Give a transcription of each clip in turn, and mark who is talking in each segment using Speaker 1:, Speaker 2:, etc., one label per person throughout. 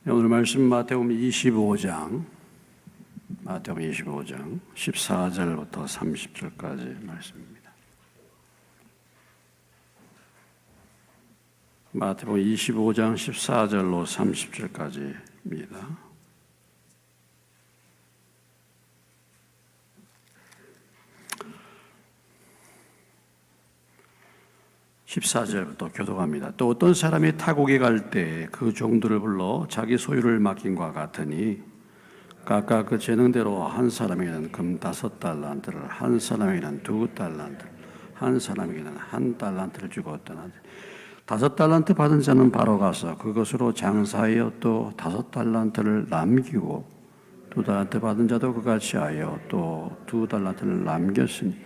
Speaker 1: 오늘 말씀 마태복음 25장 14절부터 30절까지 말씀입니다. 마태복음 25장 14절로 30절까지입니다. (14절부터) 교독합니다. 또 어떤 사람이 타국에 갈 때 그 종들을 불러 자기 소유를 맡긴과 같으니 각각 그 재능대로 한 사람에게는 금 5달란트를, 한 사람에게는 2달란트를, 한 사람에게는 1달란트를 주고 떠나되 5달란트 받은 자는 바로 가서 그것으로 장사하여 또 5달란트를 남기고 2달란트 받은 자도 그같이 하여 또 2달란트를 남겼으니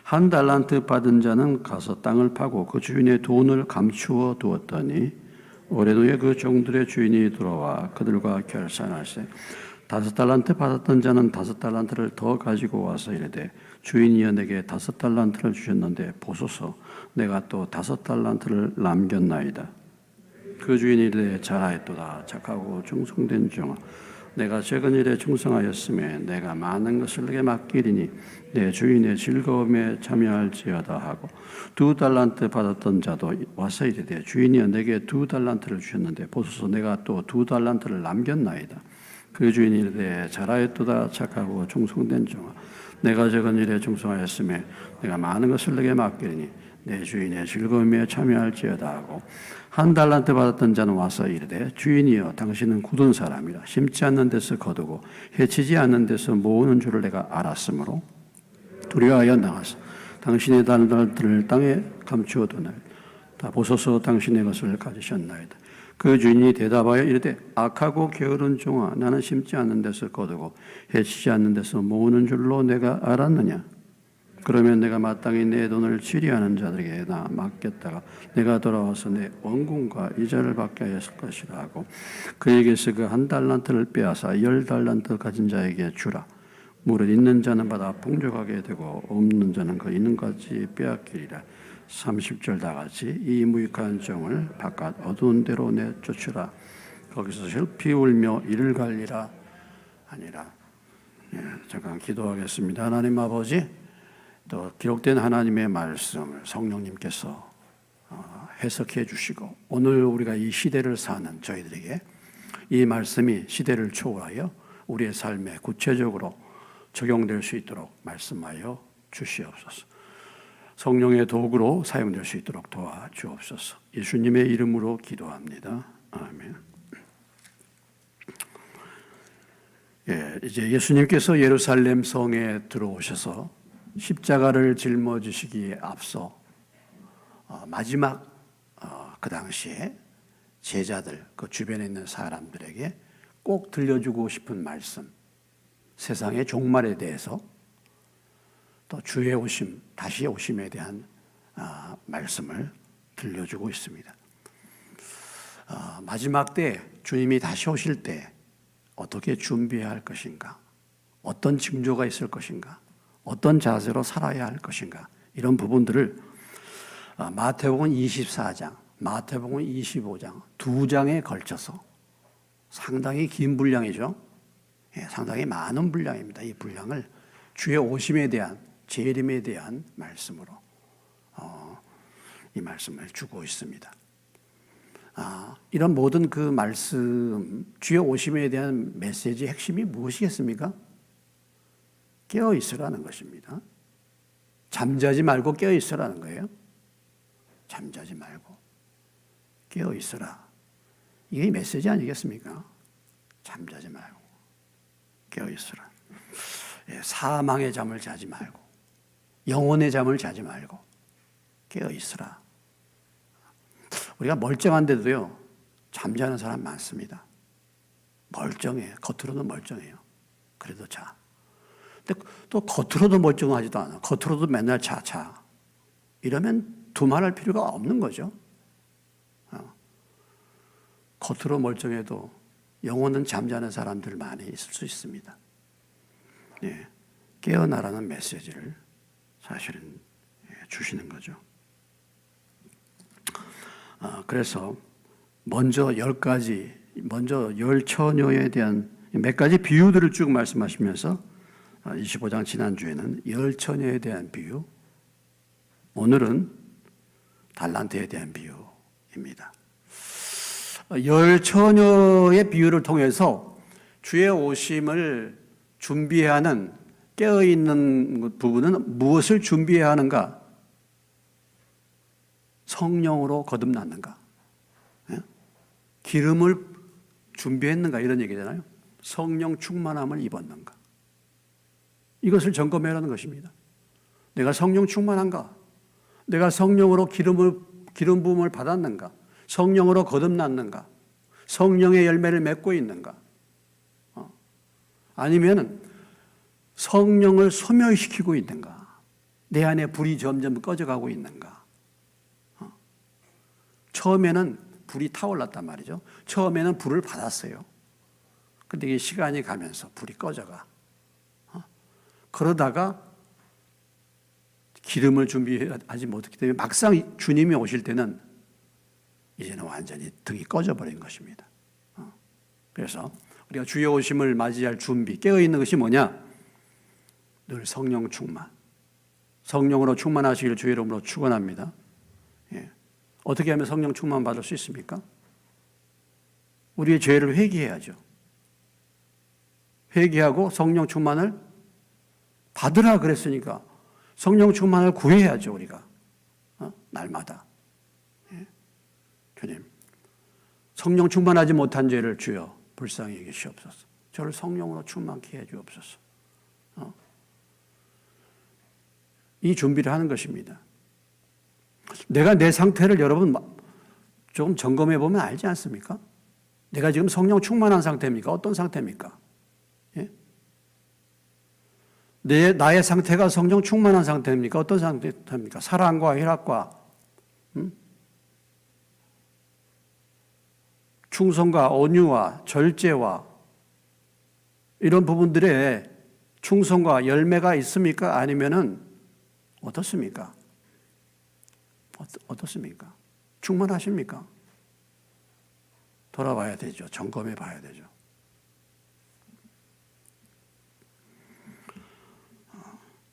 Speaker 1: 1달란트 받은 자는 가서 땅을 파고 그 주인의 돈을 감추어 두었더니 오랜 후에 그 종들의 주인이 들어와 그들과 결산하세 5달란트 받았던 자는 5달란트를 더 가지고 와서 이르되 주인이여 내게 5달란트를 주셨는데 보소서 내가 또 5달란트를 남겼나이다. 그 주인이 이르되 잘하였도다 착하고 충성된 종아 내가 적은 일에 충성하였음에 내가 많은 것을 내게 맡기리니 내 주인의 즐거움에 참여할지어다 하고 2달란트 받았던 자도 와서 이르되 주인이여 내게 2달란트를 주셨는데 보소서 내가 또 2달란트를 남겼나이다. 그 주인이 이르되 잘하였도다 착하고 충성된 종아 내가 적은 일에 충성하였음에 내가 많은 것을 내게 맡기리니 내 주인의 즐거움에 참여할지어다 하고 1달란트 받았던 자는 와서 이르되 주인이여 당신은 굳은 사람이라 심지 않는 데서 거두고 해치지 않는 데서 모으는 줄을 내가 알았으므로 두려워하여 나가서 당신의 달란트를 땅에 감추어 두나이다. 보소서 당신의 것을 가지셨나이다. 그 주인이 대답하여 이르되 악하고 게으른 종아 나는 심지 않는 데서 거두고 해치지 않는 데서 모으는 줄로 내가 알았느냐. 그러면 내가 마땅히 내 돈을 치리하는 자들에게 나 맡겼다가 내가 돌아와서 내 원금과 이자를 받게 하였을 것이라 하고 그에게서 그 1달란트를 빼앗아 10달란트 가진 자에게 주라. 무릇 있는 자는 받아 풍족하게 되고 없는 자는 그 있는 것까지 빼앗기리라. 30절 다 같이 이 무익한 종을 바깥 어두운 데로 내쫓으라. 거기서 슬피 울며 이를 갈리라 하니라. 잠깐 기도하겠습니다. 하나님 아버지 또 기록된 하나님의 말씀을 성령님께서 해석해 주시고 오늘 우리가 이 시대를 사는 저희들에게 이 말씀이 시대를 초월하여 우리의 삶에 구체적으로 적용될 수 있도록 말씀하여 주시옵소서. 성령의 도구로 사용될 수 있도록 도와주옵소서. 예수님의 이름으로 기도합니다. 아멘. 이제 예수님께서 예루살렘 성에 들어오셔서 십자가를 짊어지시기에 앞서 마지막 그 당시에 제자들 그 주변에 있는 사람들에게 꼭 들려주고 싶은 말씀, 세상의 종말에 대해서 또 주의 오심, 다시 오심에 대한 말씀을 들려주고 있습니다. 마지막 때 주님이 다시 오실 때 어떻게 준비해야 할 것인가, 어떤 징조가 있을 것인가, 어떤 자세로 살아야 할 것인가 이런 부분들을 마태복음 24장, 마태복음 25장 두 장에 걸쳐서 상당히 긴 분량이죠. 상당히 많은 분량입니다. 이 분량을 주의 오심에 대한 재림에 대한 말씀으로 이 말씀을 주고 있습니다. 이런 모든 그 말씀, 주의 오심에 대한 메시지의 핵심이 무엇이겠습니까? 깨어 있으라는 것입니다. 잠자지 말고 깨어 있으라는 거예요. 잠자지 말고 깨어 있으라. 이게 메시지 아니겠습니까? 잠자지 말고 깨어 있으라. 사망의 잠을 자지 말고 영혼의 잠을 자지 말고 깨어 있으라. 우리가 멀쩡한데도요 잠자는 사람 많습니다. 멀쩡해. 겉으로는 멀쩡해요. 그래도 자. 근데 또 겉으로도 멀쩡하지도 않아. 겉으로도 맨날 자. 이러면 두말할 필요가 없는 거죠. 겉으로 멀쩡해도 영혼은 잠자는 사람들 많이 있을 수 있습니다. 깨어나라는 메시지를 사실은 주시는 거죠. 그래서 먼저 10가지 먼저 열 처녀에 대한 몇 가지 비유들을 쭉 말씀하시면서 25장 지난주에는 열 처녀에 대한 비유, 오늘은 달란트에 대한 비유입니다. 열 처녀의 비유를 통해서 주의 오심을 준비하는 깨어있는 부분은 무엇을 주비해야 하는가? 성령으로 거듭났는가? 기름을 준비했는가? 이런 얘기잖아요. 성령 충만함을 입었는가? 이것을 점검해라는 것입니다. 내가 성령 충만한가? 내가 성령으로 기름 부음을 받았는가? 성령으로 거듭났는가? 성령의 열매를 맺고 있는가? 아니면 성령을 소멸시키고 있는가? 내 안에 불이 점점 꺼져가고 있는가? 처음에는 불이 타올랐단 말이죠. 처음에는 불을 받았어요. 근데 이게 시간이 가면서 불이 꺼져가. 그러다가 기름을 준비하지 못했기 때문에 막상 주님이 오실 때는 이제는 완전히 등이 꺼져버린 것입니다. 그래서 우리가 주의 오심을 맞이할 준비, 깨어있는 것이 뭐냐? 늘 성령 충만. 성령으로 충만하시기를 주의 이름으로 축원합니다. 예. 어떻게 하면 성령 충만 받을 수 있습니까? 우리의 죄를 회개해야죠. 회개하고 성령 충만을 받으라 그랬으니까 성령 충만을 구해야죠, 우리가. 날마다. 예. 주님, 성령 충만하지 못한 죄를 주여 불쌍히 여기시옵소서. 저를 성령으로 충만케 해 주옵소서. 이 준비를 하는 것입니다. 내가 내 상태를 여러분 조금 점검해 보면 알지 않습니까? 내가 지금 성령 충만한 상태입니까? 어떤 상태입니까? 예? 나의 상태가 성령 충만한 상태입니까? 어떤 상태입니까? 사랑과 희락과 충성과 온유와 절제와 이런 부분들에 충성과 열매가 있습니까? 아니면은 어떻습니까? 어떻습니까? 충만하십니까? 돌아봐야 되죠. 점검해 봐야 되죠.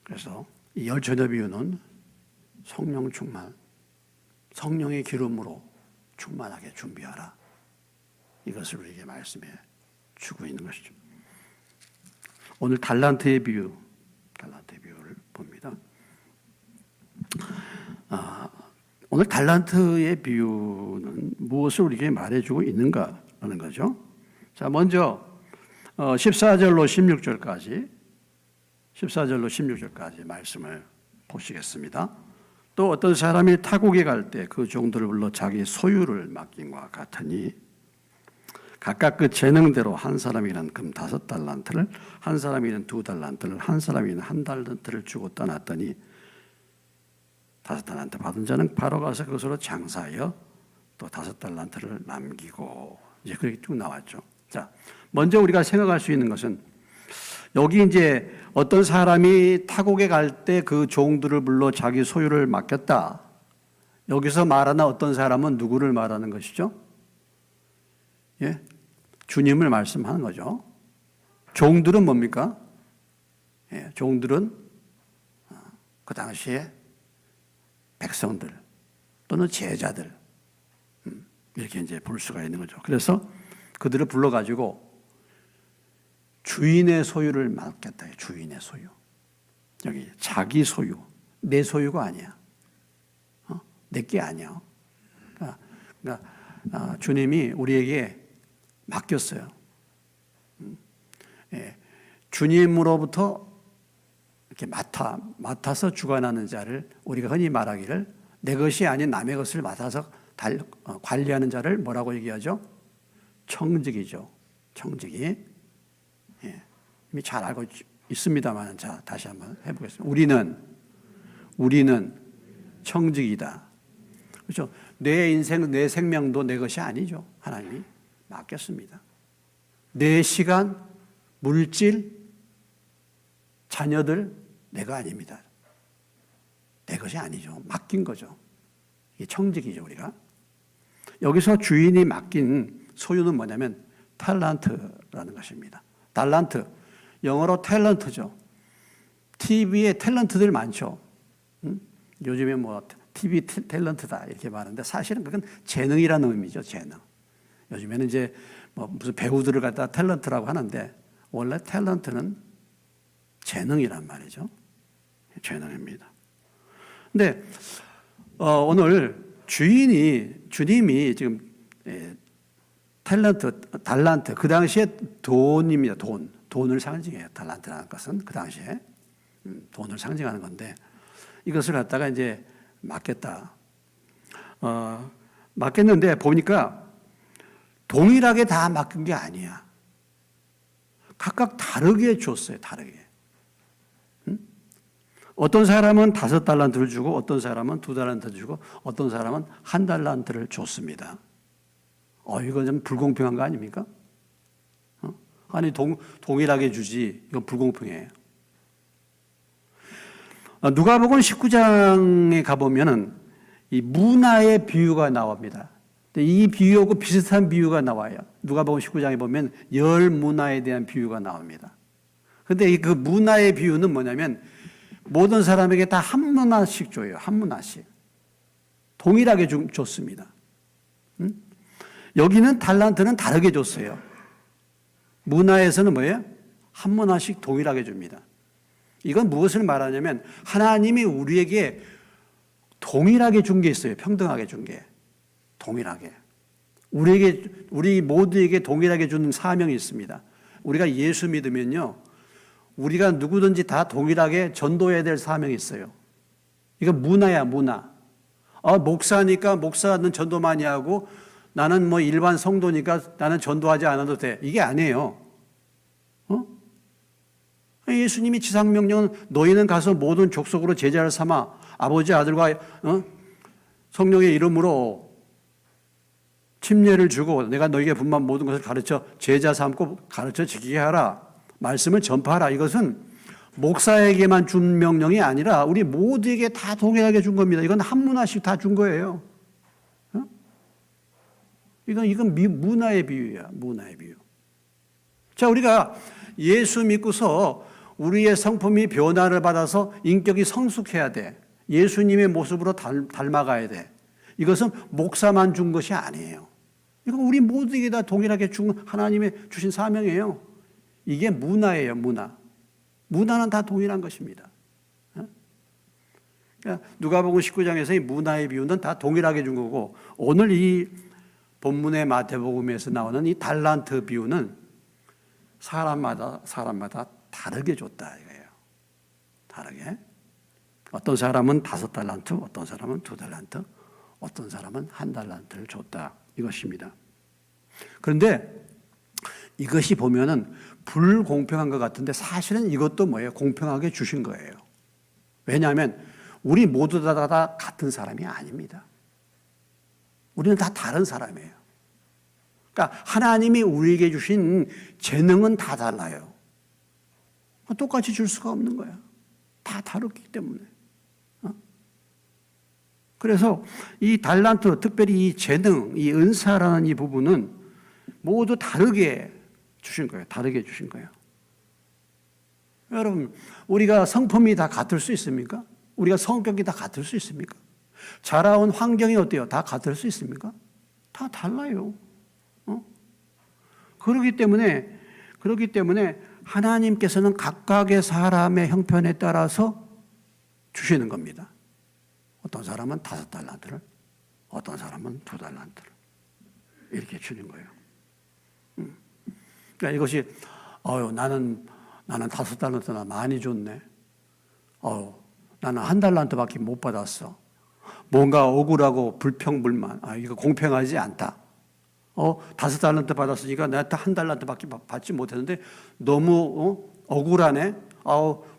Speaker 1: 그래서 이 열 처녀 비유는 성령 충만, 성령의 기름으로 충만하게 준비하라. 이것을 우리에게 말씀해 주고 있는 것이죠. 오늘 달란트의 비유를 봅니다. 오늘 달란트의 비유는 무엇을 우리에게 말해주고 있는가라는 거죠. 자, 먼저 14절로 16절까지 말씀을 보시겠습니다. 또 어떤 사람이 타국에 갈 때 그 종들을 불러 자기 소유를 맡김과 같으니 각각 그 재능대로 한 사람이는 금 5달란트를, 한 사람이는 2달란트를, 한 사람이는 1달란트를 주고 떠났더니 5달란트 받은 자는 바로 가서 그것으로 장사하여 또 5달란트를 남기고, 이제 그렇게 쭉 나왔죠. 자, 먼저 우리가 생각할 수 있는 것은 여기 이제 어떤 사람이 타국에 갈 때 그 종들을 불러 자기 소유를 맡겼다. 여기서 말하는 어떤 사람은 누구를 말하는 것이죠? 예? 주님을 말씀하는 거죠. 종들은 뭡니까? 예, 종들은 그 당시에 백성들 또는 제자들, 이렇게 이제 볼 수가 있는 거죠. 그래서 그들을 불러가지고 주인의 소유를 맡겠다. 주인의 소유. 여기 자기 소유, 내 소유가 아니야. 내게 아니야. 그러니까 주님이 우리에게 맡겼어요. 예, 주님으로부터 이렇게 맡아서 주관하는 자를, 우리가 흔히 말하기를 내 것이 아닌 남의 것을 맡아서 관리하는 자를 뭐라고 얘기하죠? 청직이죠. 청직이. 예, 이미 잘 알고 있습니다만, 자, 다시 한번 해보겠습니다. 우리는 청직이다. 그렇죠? 내 인생, 내 생명도 내 것이 아니죠. 하나님이 맡겼습니다. 내 시간, 물질, 자녀들 내가 아닙니다. 내 것이 아니죠. 맡긴 거죠. 이게 청직이죠, 우리가. 여기서 주인이 맡긴 소유는 뭐냐면 탤런트라는 것입니다. 달란트, 영어로 탤런트죠. TV에 탤런트들 많죠. 요즘에 뭐 TV 탤런트다 이렇게 말하는데 사실은 그건 재능이라는 의미죠. 재능. 요즘에는 이제 뭐 무슨 배우들을 갖다 탤런트라고 하는데 원래 탤런트는 재능이란 말이죠. 재능입니다. 근데 오늘 주님이 지금 달란트, 그 당시에 돈입니다. 돈을 상징해요. 달란트라는 것은 그 당시에 돈을 상징하는 건데 이것을 갖다가 이제 맡겼다. 맡겼는데 보니까 동일하게 다 맡긴 게 아니야. 각각 다르게 줬어요. 다르게. 어떤 사람은 5달란트를 주고 어떤 사람은 2달란트를 주고 어떤 사람은 1달란트를 줬습니다. 이건 좀 불공평한 거 아닙니까? 아니 동일하게 주지 이건 불공평해요. 누가복음 19장에 가보면은 이 문화의 비유가 나옵니다. 이 비유하고 비슷한 비유가 나와요. 누가복음 19장에 보면 열 문화에 대한 비유가 나옵니다. 그런데 그 문화의 비유는 뭐냐면 모든 사람에게 다 한 문화씩 줘요. 한 문화씩. 동일하게 줬습니다. 여기는 달란트는 다르게 줬어요. 문화에서는 뭐예요? 한 문화씩 동일하게 줍니다. 이건 무엇을 말하냐면 하나님이 우리에게 동일하게 준 게 있어요. 평등하게 준 게. 동일하게. 우리 모두에게 동일하게 주는 사명이 있습니다. 우리가 예수 믿으면요. 우리가 누구든지 다 동일하게 전도해야 될 사명이 있어요. 이건 문화야, 문화. 목사니까 목사는 전도 많이 하고 나는 뭐 일반 성도니까 나는 전도하지 않아도 돼. 이게 아니에요. 예수님이 지상명령은 너희는 가서 모든 족속으로 제자를 삼아 아버지 아들과 성령의 이름으로 침례를 주고 내가 너희에게 분만 모든 것을 가르쳐 제자 삼고 가르쳐 지키게 하라. 말씀을 전파하라. 이것은 목사에게만 준 명령이 아니라 우리 모두에게 다 동일하게 준 겁니다. 이건 한 문화씩 다 준 거예요. 이건 문화의 비유야. 문화의 비유. 자, 우리가 예수 믿고서 우리의 성품이 변화를 받아서 인격이 성숙해야 돼. 예수님의 모습으로 닮아가야 돼. 이것은 목사만 준 것이 아니에요. 이건 우리 모두에게 다 동일하게 준 하나님의 주신 사명이에요. 이게 문화예요, 문화. 문화는 다 동일한 것입니다. 그러니까 누가복음 19장에서 이 문화의 비유는 다 동일하게 준 거고 오늘 이 본문의 마태복음에서 나오는 이 달란트 비유는 사람마다 다르게 줬다 이거예요. 다르게. 어떤 사람은 5달란트, 어떤 사람은 2달란트, 어떤 사람은 1달란트를 줬다 이것입니다. 그런데 이것이 보면은 불공평한 것 같은데 사실은 이것도 뭐예요? 공평하게 주신 거예요. 왜냐하면 우리 모두 다 같은 사람이 아닙니다. 우리는 다 다른 사람이에요. 그러니까 하나님이 우리에게 주신 재능은 다 달라요. 똑같이 줄 수가 없는 거야. 다 다르기 때문에. 그래서 이 달란트, 특별히 이 재능, 이 은사라는 이 부분은 모두 다르게 주신 거예요. 다르게 주신 거예요. 여러분, 우리가 성품이 다 같을 수 있습니까? 우리가 성격이 다 같을 수 있습니까? 자라온 환경이 어때요? 다 같을 수 있습니까? 다 달라요. 그렇기 때문에 하나님께서는 각각의 사람의 형편에 따라서 주시는 겁니다. 어떤 사람은 5달란트를, 어떤 사람은 2달란트를 이렇게 주는 거예요. 그러니까 이것이 나는 5달란트나 많이 줬네. 나는 1달란트밖에 못 받았어. 뭔가 억울하고 불평불만. 이거 공평하지 않다. 5달란트 받았으니까 내가 1달란트밖에 받지 못했는데 너무 억울하네.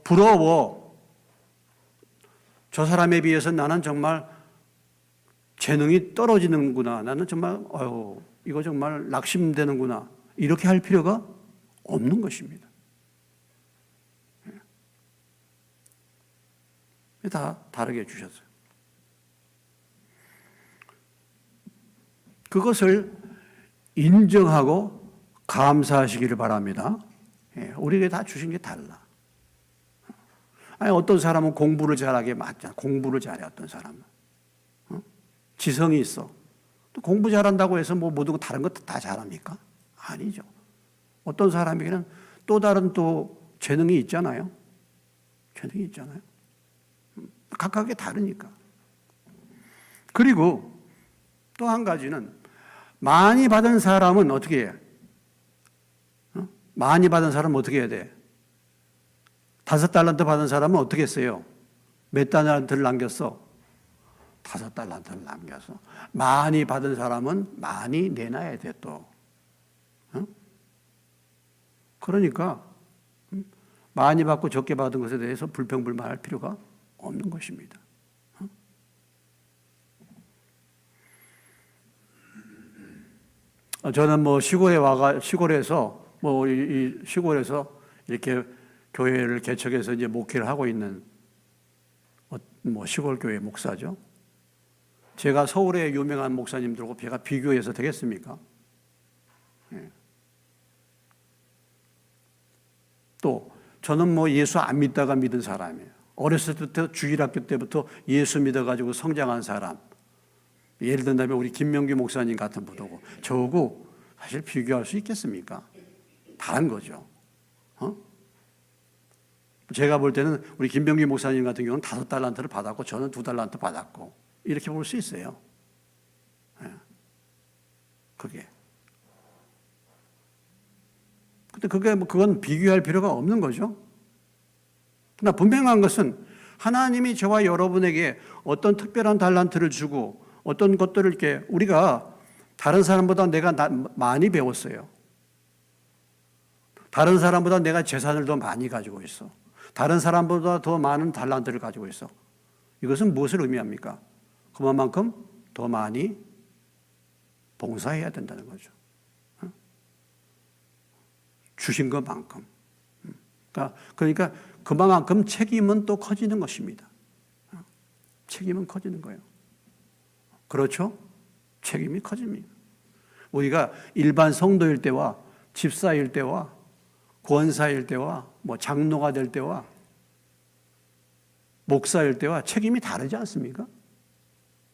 Speaker 1: 부러워. 저 사람에 비해서 나는 정말 재능이 떨어지는구나. 나는 정말 이거 정말 낙심되는구나. 이렇게 할 필요가 없는 것입니다. 다 다르게 주셨어요. 그것을 인정하고 감사하시기를 바랍니다. 예, 우리에게 다 주신 게 달라. 아니, 어떤 사람은 공부를 잘하게 맞잖아. 공부를 잘해, 어떤 사람은. 지성이 있어. 또 공부 잘한다고 해서 뭐 모든 거 다른 것도 다 잘합니까? 아니죠. 어떤 사람에게는 또 다른 또 재능이 있잖아요. 재능이 있잖아요. 각각이 다르니까. 그리고 또 한 가지는 많이 받은 사람은 어떻게 해? 많이 받은 사람은 어떻게 해야 돼? 5달란트 받은 사람은 어떻게 했어요? 몇 달란트를 남겼어? 5달란트를 남겨서. 많이 받은 사람은 많이 내놔야 돼, 또. 그러니까 많이 받고 적게 받은 것에 대해서 불평불만할 필요가 없는 것입니다. 저는 뭐 시골에서 이 시골에서 이렇게 교회를 개척해서 이제 목회를 하고 있는 뭐 시골 교회 목사죠. 제가 서울의 유명한 목사님들하고 제가 비교해서 되겠습니까? 예. 또 저는 뭐 예수 안 믿다가 믿은 사람이에요. 어렸을 때부터 주일학교 때부터 예수 믿어가지고 성장한 사람. 예를 든다면 우리 김명규 목사님 같은 분하고 저하고 사실 비교할 수 있겠습니까? 다른 거죠. 제가 볼 때는 우리 김명규 목사님 같은 경우는 5달란트를 받았고 저는 2달란트 받았고 이렇게 볼 수 있어요. 그게. 근데 그건 비교할 필요가 없는 거죠. 그러나 분명한 것은 하나님이 저와 여러분에게 어떤 특별한 달란트를 주고 어떤 것들을 이렇게 우리가 다른 사람보다 내가 많이 배웠어요. 다른 사람보다 내가 재산을 더 많이 가지고 있어. 다른 사람보다 더 많은 달란트를 가지고 있어. 이것은 무엇을 의미합니까? 그만큼 더 많이 봉사해야 된다는 거죠. 주신 것만큼. 그러니까 그만큼 책임은 또 커지는 것입니다. 책임은 커지는 거예요. 그렇죠? 책임이 커집니다. 우리가 일반 성도일 때와 집사일 때와 권사일 때와 뭐 장로가 될 때와 목사일 때와 책임이 다르지 않습니까?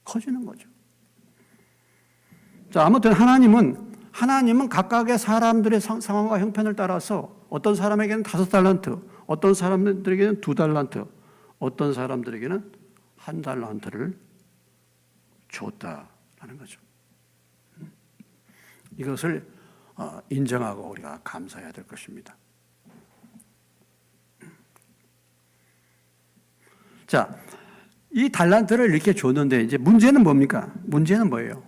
Speaker 1: 커지는 거죠. 자, 아무튼 하나님은 각각의 사람들의 상황과 형편을 따라서 어떤 사람에게는 5달란트, 어떤 사람들에게는 2달란트, 어떤 사람들에게는 1달란트를 줬다라는 거죠. 이것을 인정하고 우리가 감사해야 될 것입니다. 자, 이 달란트를 이렇게 줬는데 이제 문제는 뭡니까? 문제는 뭐예요?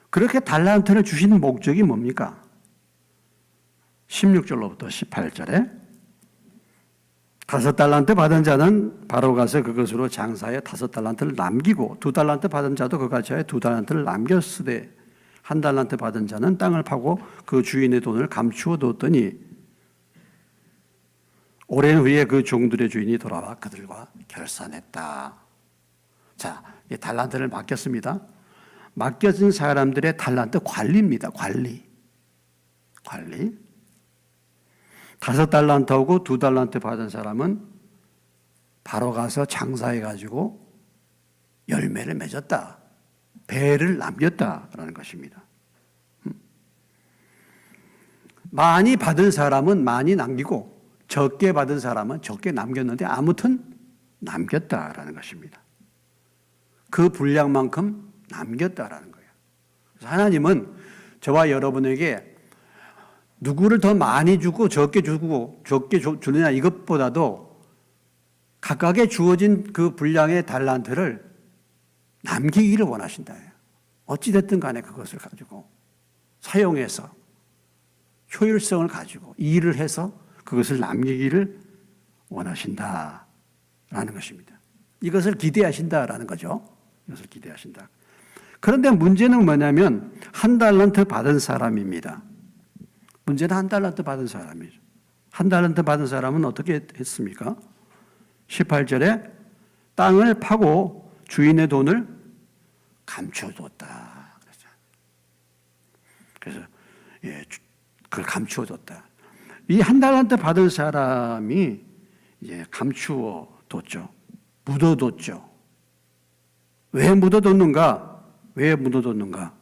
Speaker 1: 그렇게 달란트를 주시는 목적이 뭡니까? 16절로부터 18절에 5달란트 받은 자는 바로 가서 그것으로 장사해 5달란트를 남기고 2달란트 받은 자도 그같이 하여 2달란트를 남겼으되 1달란트 받은 자는 땅을 파고 그 주인의 돈을 감추어 뒀더니 오랜 후에 그 종들의 주인이 돌아와 그들과 결산했다. 자, 이 달란트를 맡겼습니다. 맡겨진 사람들의 달란트 관리입니다. 관리. 5달란트하고 2달란트 받은 사람은 바로 가서 장사해가지고 열매를 맺었다. 배를 남겼다라는 것입니다. 많이 받은 사람은 많이 남기고 적게 받은 사람은 적게 남겼는데 아무튼 남겼다라는 것입니다. 그 분량만큼 남겼다라는 거예요. 그래서 하나님은 저와 여러분에게 누구를 더 많이 주고 적게 주느냐 이것보다도 각각의 주어진 그 분량의 달란트를 남기기를 원하신다. 어찌됐든 간에 그것을 가지고 사용해서 효율성을 가지고 일을 해서 그것을 남기기를 원하신다라는 것입니다. 이것을 기대하신다라는 거죠. 이것을 기대하신다. 그런데 문제는 뭐냐면 1달란트 받은 사람입니다. 문제는 1달란트 받은 사람이죠. 1달란트 받은 사람은 어떻게 했습니까? 18절에 땅을 파고 주인의 돈을 감춰뒀다. 그래서 감추어뒀다. 이 한 달란트 받은 사람이 이제 감추어뒀죠. 묻어뒀죠. 왜 묻어뒀는가? 왜 묻어뒀는가?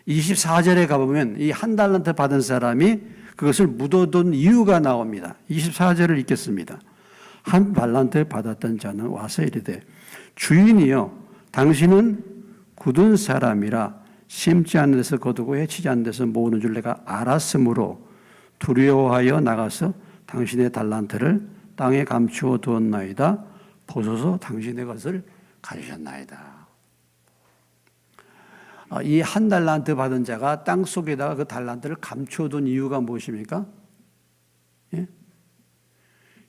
Speaker 1: 24절에 가보면 이 한 달란트 받은 사람이 그것을 묻어둔 이유가 나옵니다. 24절을 읽겠습니다. 한 달란트 받았던 자는 와서 이르되 주인이여 당신은 굳은 사람이라 심지 않는 데서 거두고 해치지 않는 데서 모으는 줄 내가 알았으므로 두려워하여 나가서 당신의 달란트를 땅에 감추어 두었나이다. 보소서 당신의 것을 가지셨나이다. 이 한 달란트 받은 자가 땅 속에다가 그 달란트를 감춰둔 이유가 무엇입니까? 예?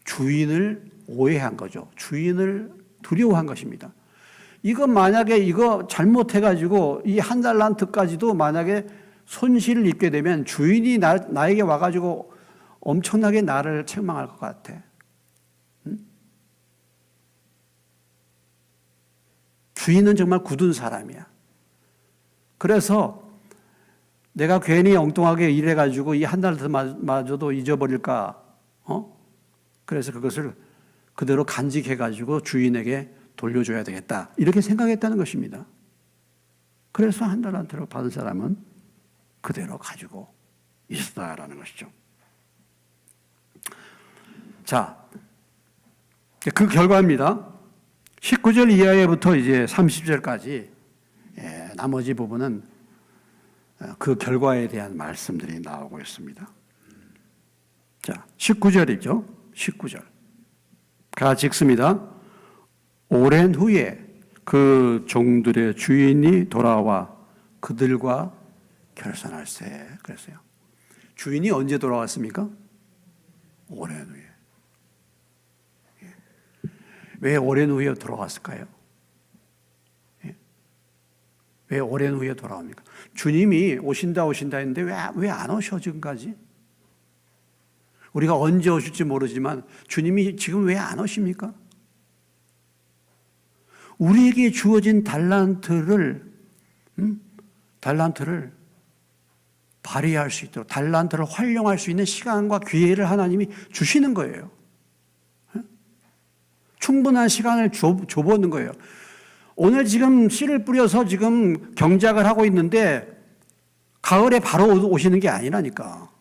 Speaker 1: 주인을 오해한 거죠. 주인을 두려워한 것입니다. 이거 만약에 이거 잘못해가지고 이 한 달란트까지도 만약에 손실을 입게 되면 주인이 나에게 와가지고 엄청나게 나를 책망할 것 같아. 응? 주인은 정말 굳은 사람이야. 그래서 내가 괜히 엉뚱하게 일해가지고 이 한 달란트마저도 잊어버릴까? 그래서 그것을 그대로 간직해가지고 주인에게 돌려줘야 되겠다. 이렇게 생각했다는 것입니다. 그래서 한 달란트를 받은 사람은 그대로 가지고 있었다라는 것이죠. 자, 그 결과입니다. 19절 이하에부터 이제 30절까지 나머지 부분은 그 결과에 대한 말씀들이 나오고 있습니다. 자, 19절이죠. 19절. 같이 읽습니다. 오랜 후에 그 종들의 주인이 돌아와 그들과 결산할세. 그랬어요. 주인이 언제 돌아왔습니까? 오랜 후에. 왜 오랜 후에 돌아왔을까요? 왜 오랜 후에 돌아옵니까? 주님이 오신다 했는데 왜 안 오셔 지금까지? 우리가 언제 오실지 모르지만 주님이 지금 왜 안 오십니까? 우리에게 주어진 달란트를 발휘할 수 있도록 달란트를 활용할 수 있는 시간과 기회를 하나님이 주시는 거예요. 충분한 시간을 줘보는 거예요. 오늘 지금 씨를 뿌려서 지금 경작을 하고 있는데 가을에 바로 오시는 게 아니라니까.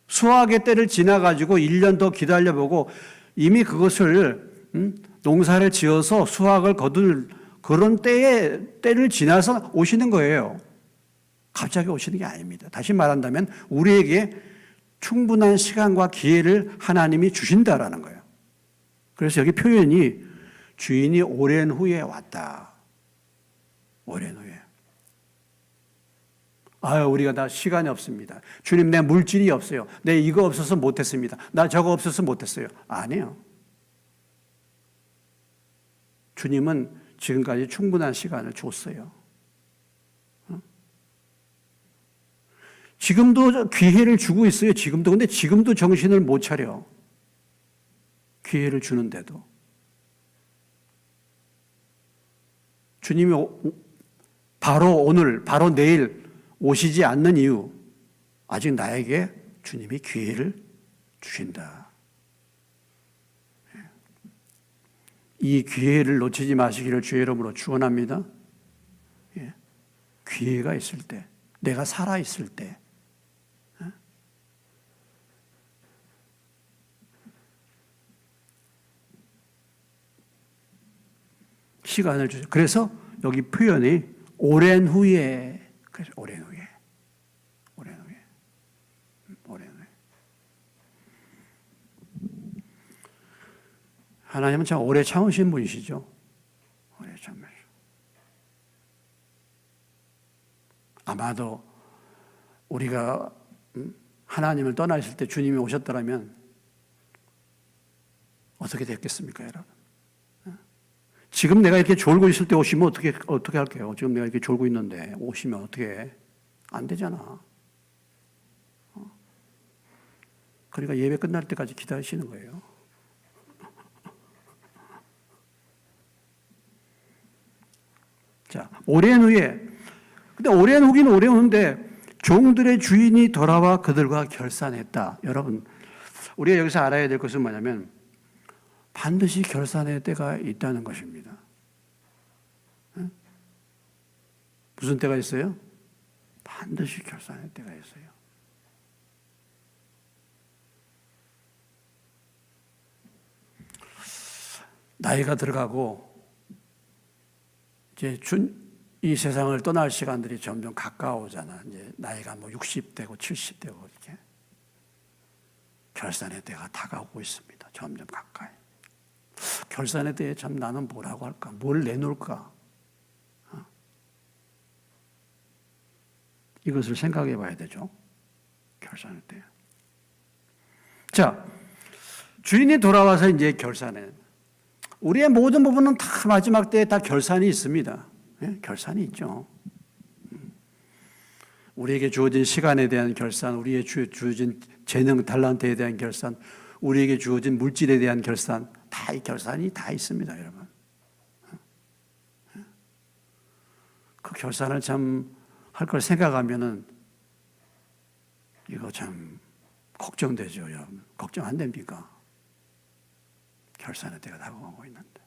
Speaker 1: 수확의 때를 지나가지고 1년 더 기다려보고 이미 그것을 농사를 지어서 수확을 거둘 그런 때를 지나서 오시는 거예요. 갑자기 오시는 게 아닙니다. 다시 말한다면 우리에게 충분한 시간과 기회를 하나님이 주신다라는 거예요. 그래서 여기 표현이 주인이 오랜 후에 왔다. 오랜 후에. 우리가 다 시간이 없습니다. 주님, 내 물질이 없어요. 내 이거 없어서 못했습니다. 나 저거 없어서 못했어요. 아니에요. 주님은 지금까지 충분한 시간을 줬어요. 지금도 기회를 주고 있어요. 지금도. 근데 지금도 정신을 못 차려. 기회를 주는데도. 주님이 바로 오늘, 바로 내일 오시지 않는 이유, 아직 나에게 주님이 기회를 주신다. 이 기회를 놓치지 마시기를 주의 이름으로 축원합니다. 기회가 있을 때, 내가 살아 있을 때, 시간을 주죠. 그래서 여기 표현이 오랜 후에, 그래서 오랜 후에. 하나님은 참 오래 참으신 분이시죠. 오래 참으시죠. 아마도 우리가 하나님을 떠나 있을 때 주님이 오셨더라면 어떻게 됐겠습니까, 여러분? 지금 내가 이렇게 졸고 있을 때 오시면 어떻게 할게요? 지금 내가 이렇게 졸고 있는데 오시면 어떻게 해? 안 되잖아. 그러니까 예배 끝날 때까지 기다리시는 거예요. 자, 오랜 후에. 근데 오랜 후기는 오랜 후인데 종들의 주인이 돌아와 그들과 결산했다. 여러분, 우리가 여기서 알아야 될 것은 뭐냐면 반드시 결산의 때가 있다는 것입니다. 무슨 때가 있어요? 반드시 결산의 때가 있어요. 나이가 들어가고 이제 이 세상을 떠날 시간들이 점점 가까워오잖아. 이제 나이가 뭐 60대고 70대고 이렇게 결산의 때가 다가오고 있습니다. 점점 가까이. 결산의 때에 참 나는 뭐라고 할까? 뭘 내놓을까? 이것을 생각해 봐야 되죠. 결산의 때. 자, 주인이 돌아와서 이제 결산해. 우리의 모든 부분은 다 마지막 때에 다 결산이 있습니다. 네? 결산이 있죠. 우리에게 주어진 시간에 대한 결산, 우리에게 주어진 재능, 탤런트에 대한 결산, 우리에게 주어진 물질에 대한 결산, 다 이 결산이 다 있습니다, 여러분. 그 결산을 참 할 걸 생각하면은 이거 참 걱정되죠, 여러분. 걱정 안 됩니까? 결산의 때가 다가오고 있는데.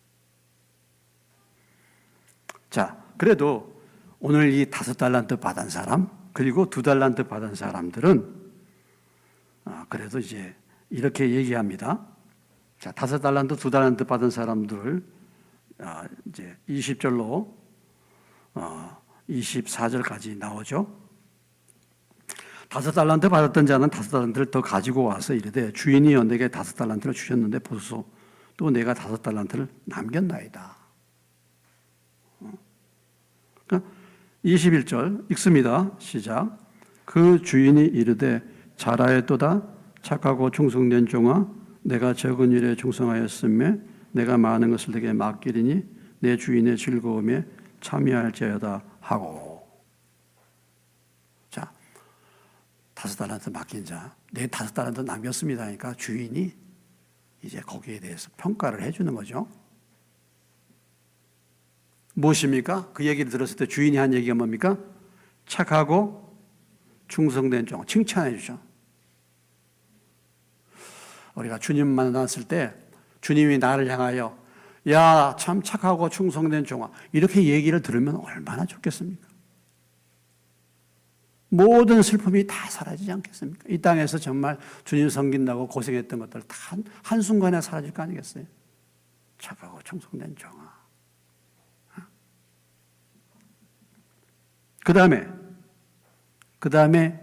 Speaker 1: 자, 그래도 오늘 이 5달란트 받은 사람, 그리고 2달란트 받은 사람들은 그래도 이제 이렇게 얘기합니다. 자, 5달란트, 2달란트 받은 사람들 이제 20절로 24절까지 나오죠. 5달란트 받았던 자는 5달란트를 더 가지고 와서 이르되 주인이여 내게 5달란트를 주셨는데 보소서 또 내가 5달란트를 남겼나이다. 21절 읽습니다. 시작. 그 주인이 이르되 잘하였도다 착하고 충성된 종아 내가 적은 일에 충성하였으며 내가 많은 것을 내게 맡기리니 내 주인의 즐거움에 참여할지어다 하고. 자, 5달란트 맡긴 자, 내 5달란트 남겼습니다. 그러니까 주인이 이제 거기에 대해서 평가를 해주는 거죠. 무엇입니까? 그 얘기를 들었을 때 주인이 한 얘기가 뭡니까? 착하고 충성된 종, 칭찬해 주죠. 우리가 주님 만났을 때 주님이 나를 향하여 야, 참 착하고 충성된 종아 이렇게 얘기를 들으면 얼마나 좋겠습니까? 모든 슬픔이 다 사라지지 않겠습니까? 이 땅에서 정말 주님 섬긴다고 고생했던 것들 다 한순간에 사라질 거 아니겠어요? 착하고 충성된 종아. 그 다음에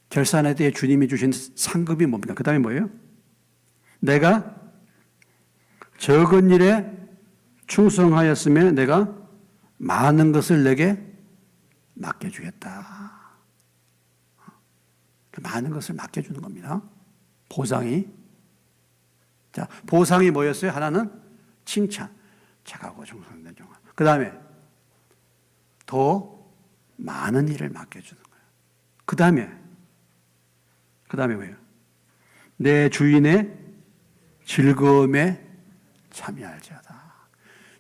Speaker 1: 결산에 대해 주님이 주신 상급이 뭡니까? 그 다음에 뭐예요? 내가 적은 일에 충성하였으며 내가 많은 것을 내게 맡겨주겠다. 많은 것을 맡겨주는 겁니다. 보상이. 자, 보상이 뭐였어요? 하나는 칭찬. 착하고 충성된 종아. 그 다음에 더 많은 일을 맡겨주는 거예요. 그 다음에 뭐예요? 내 주인의 즐거움에 참여할지어다.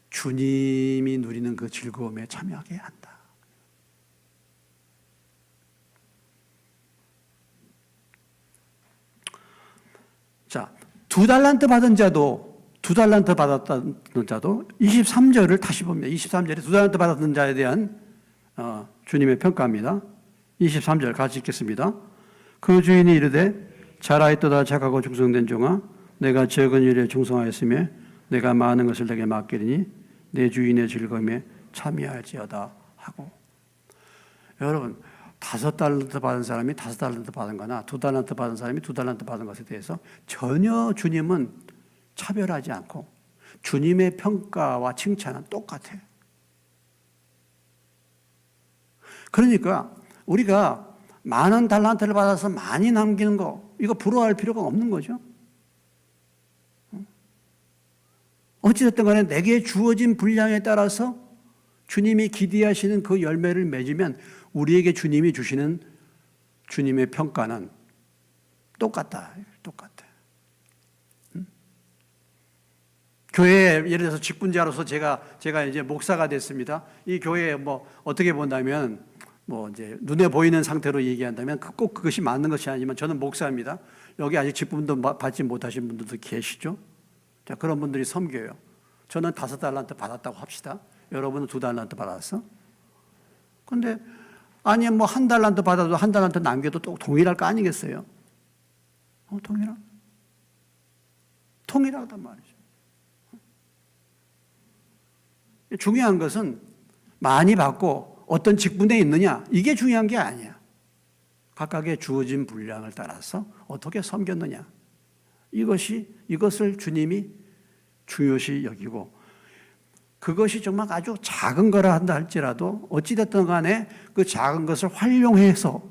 Speaker 1: 주님이 누리는 그 즐거움에 참여하게 한다. 자, 2달란트 받은 자도 2달란트 받았던 자도 23절을 다시 봅니다. 23절에 2달란트 받았던 자에 대한 주님의 평가입니다. 23절 같이 읽겠습니다. 그 주인이 이르되 잘하였도다 착하고 충성된 종아 내가 적은 일에 충성하였으며 내가 많은 것을 내게 맡기리니 내 주인의 즐거움에 참여할지어다 하고. 여러분 5달란트 받은 사람이 5달란트 받은 거나 2달란트 받은 사람이 2달란트 받은 것에 대해서 전혀 주님은 차별하지 않고 주님의 평가와 칭찬은 똑같아요. 그러니까 우리가 많은 달란트를 받아서 많이 남기는 거 이거 부러워할 필요가 없는 거죠. 어찌됐든 간에 내게 주어진 분량에 따라서 주님이 기대하시는 그 열매를 맺으면 우리에게 주님이 주시는 주님의 평가는 똑같다. 똑같아. 교회에 예를 들어서 직분자로서 제가 이제 목사가 됐습니다. 이 교회에 뭐 어떻게 본다면 뭐 이제 눈에 보이는 상태로 얘기한다면 꼭 그것이 맞는 것이 아니지만 저는 목사입니다. 여기 아직 직분도 받지 못하신 분들도 계시죠. 자, 그런 분들이 섬겨요. 저는 5달란트 받았다고 합시다. 여러분은 2달란트 받았어? 근데 아니 뭐 1달란트 받아도 1달란트 남겨도 또 동일할 거 아니겠어요? 동일하단 말이죠. 중요한 것은 많이 받고 어떤 직분에 있느냐, 이게 중요한 게 아니야. 각각의 주어진 분량을 따라서 어떻게 섬겼느냐, 이것을 주님이 중요시 여기고, 그것이 정말 아주 작은 거라 한다 할지라도 어찌됐든 간에 그 작은 것을 활용해서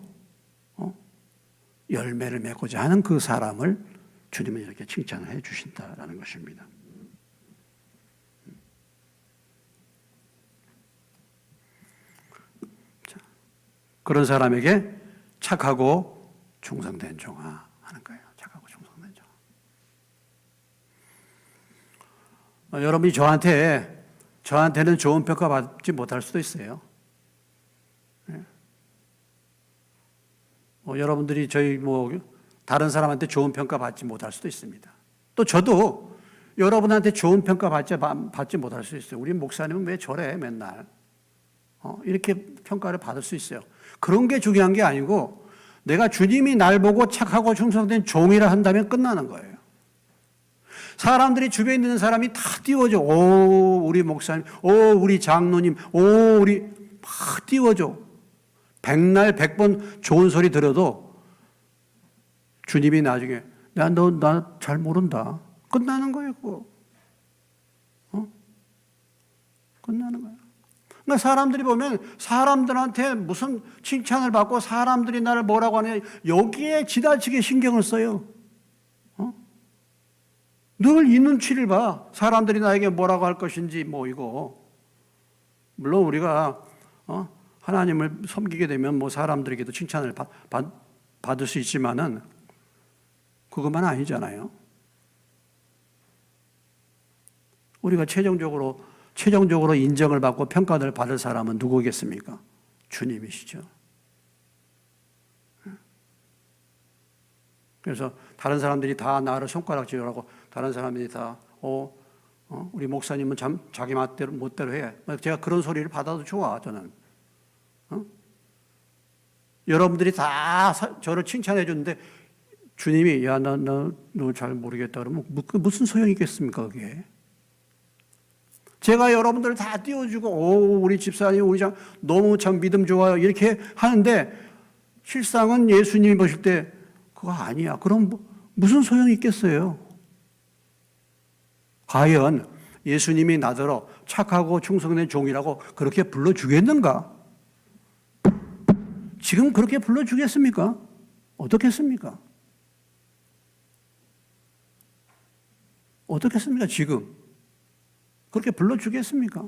Speaker 1: 열매를 맺고자 하는 그 사람을 주님은 이렇게 칭찬을 해 주신다라는 것입니다. 자, 그런 사람에게 착하고 충성된 종아 하는 거예요. 착하고 충성된 종아. 여러분이 저한테는 좋은 평가 받지 못할 수도 있어요. 여러분들이 저희 다른 사람한테 좋은 평가 받지 못할 수도 있습니다. 또 저도 여러분한테 좋은 평가 받지 못할 수 있어요. 우리 목사님은 왜 저래 맨날 이렇게 평가를 받을 수 있어요. 그런 게 중요한 게 아니고 내가 주님이 날 보고 착하고 충성된 종이라 한다면 끝나는 거예요. 사람들이 주변에 있는 사람이 다 띄워줘. 오 우리 목사님, 오 우리 장로님, 오 우리 막 띄워줘. 백날 100번 좋은 소리 들어도 주님이 나중에 나 잘 모른다. 끝나는 거예요, 그거. 끝나는 거예요. 그러니까 사람들이 보면 사람들한테 무슨 칭찬을 받고 사람들이 나를 뭐라고 하냐, 여기에 지나치게 신경을 써요. 늘 이 눈치를 봐. 사람들이 나에게 뭐라고 할 것인지 이거. 물론 우리가 하나님을 섬기게 되면 사람들에게도 칭찬을 받을 수 있지만은 그것만 아니잖아요. 우리가 최종적으로 인정을 받고 평가를 받을 사람은 누구겠습니까? 주님이시죠. 그래서 다른 사람들이 다 나를 손가락질하고 다른 사람들이 다 우리 목사님은 참 자기 멋대로 해. 제가 그런 소리를 받아도 좋아, 저는. 여러분들이 다 저를 칭찬해 주는데 주님이 너 잘 모르겠다 그러면 무슨 소용이 있겠습니까, 그게? 제가 여러분들을 다 띄워주고 우리 집사님 우리 장 너무 참 믿음 좋아요 이렇게 하는데 실상은 예수님이 보실 때 그거 아니야. 그럼 무슨 소용이 있겠어요? 과연 예수님이 나더러 착하고 충성된 종이라고 그렇게 불러주겠는가? 지금 그렇게 불러주겠습니까? 어떻겠습니까? 어떻겠습니까? 지금 그렇게 불러주겠습니까?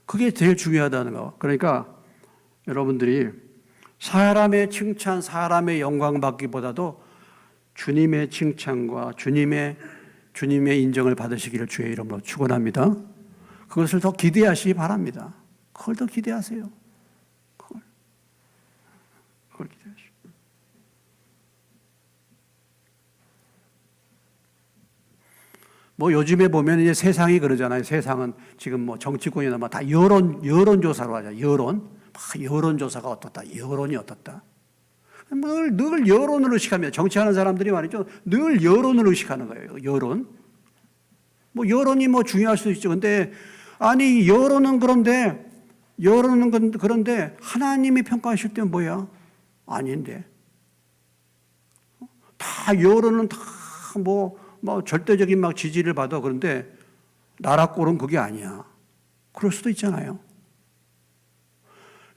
Speaker 1: 그게 제일 중요하다는 거. 그러니까 여러분들이 사람의 칭찬, 사람의 영광 받기보다도 주님의 칭찬과 주님의 인정을 받으시기를 주의 이름으로 축원합니다. 그것을 더 기대하시기 바랍니다. 그걸 더 기대하세요. 그걸 기대하시고. 요즘에 보면 이제 세상이 그러잖아요. 세상은 지금 정치권이나 다 여론조사로 하자. 여론조사가 어떻다. 여론이 어떻다. 늘 여론을 의식합니다. 정치하는 사람들이 말이죠. 늘 여론을 의식하는 거예요. 여론. 여론이 중요할 수도 있죠. 근데, 아니, 여론은 그런데 하나님이 평가하실 때는 뭐야? 아닌데. 다 여론은 다 절대적인 지지를 받아. 그런데 나라 꼴은 그게 아니야. 그럴 수도 있잖아요.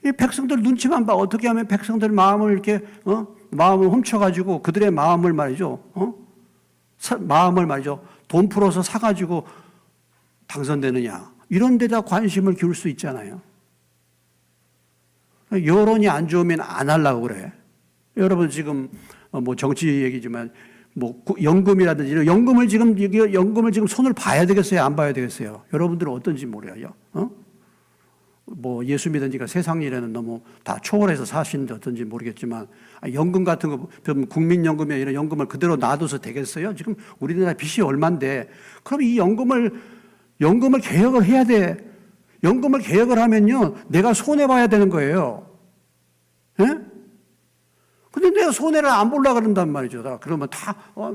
Speaker 1: 이 백성들 눈치만 봐. 어떻게 하면 백성들 마음을 이렇게 마음을 훔쳐가지고 그들의 마음을 말이죠. 마음을 말이죠. 돈 풀어서 사가지고 당선되느냐. 이런 데다 관심을 기울 수 있잖아요. 여론이 안 좋으면 안 하려고 그래. 여러분 지금 정치 얘기지만 뭐 연금이라든지 이런 연금을 지금 손을 봐야 되겠어요? 안 봐야 되겠어요? 여러분들은 어떤지 모르요. 뭐 예수 믿은 지가 세상 일에는 너무 다 초월해서 사시는데 어떤지 모르겠지만 연금 같은 거, 국민연금이나 이런 연금을 그대로 놔둬서 되겠어요? 지금 우리나라 빚이 얼만데 그럼 이 연금을 개혁을 해야 돼. 연금을 개혁을 하면요 내가 손해봐야 되는 거예요. 예? 근데 내가 손해를 안 보려고 그런단 말이죠. 그러면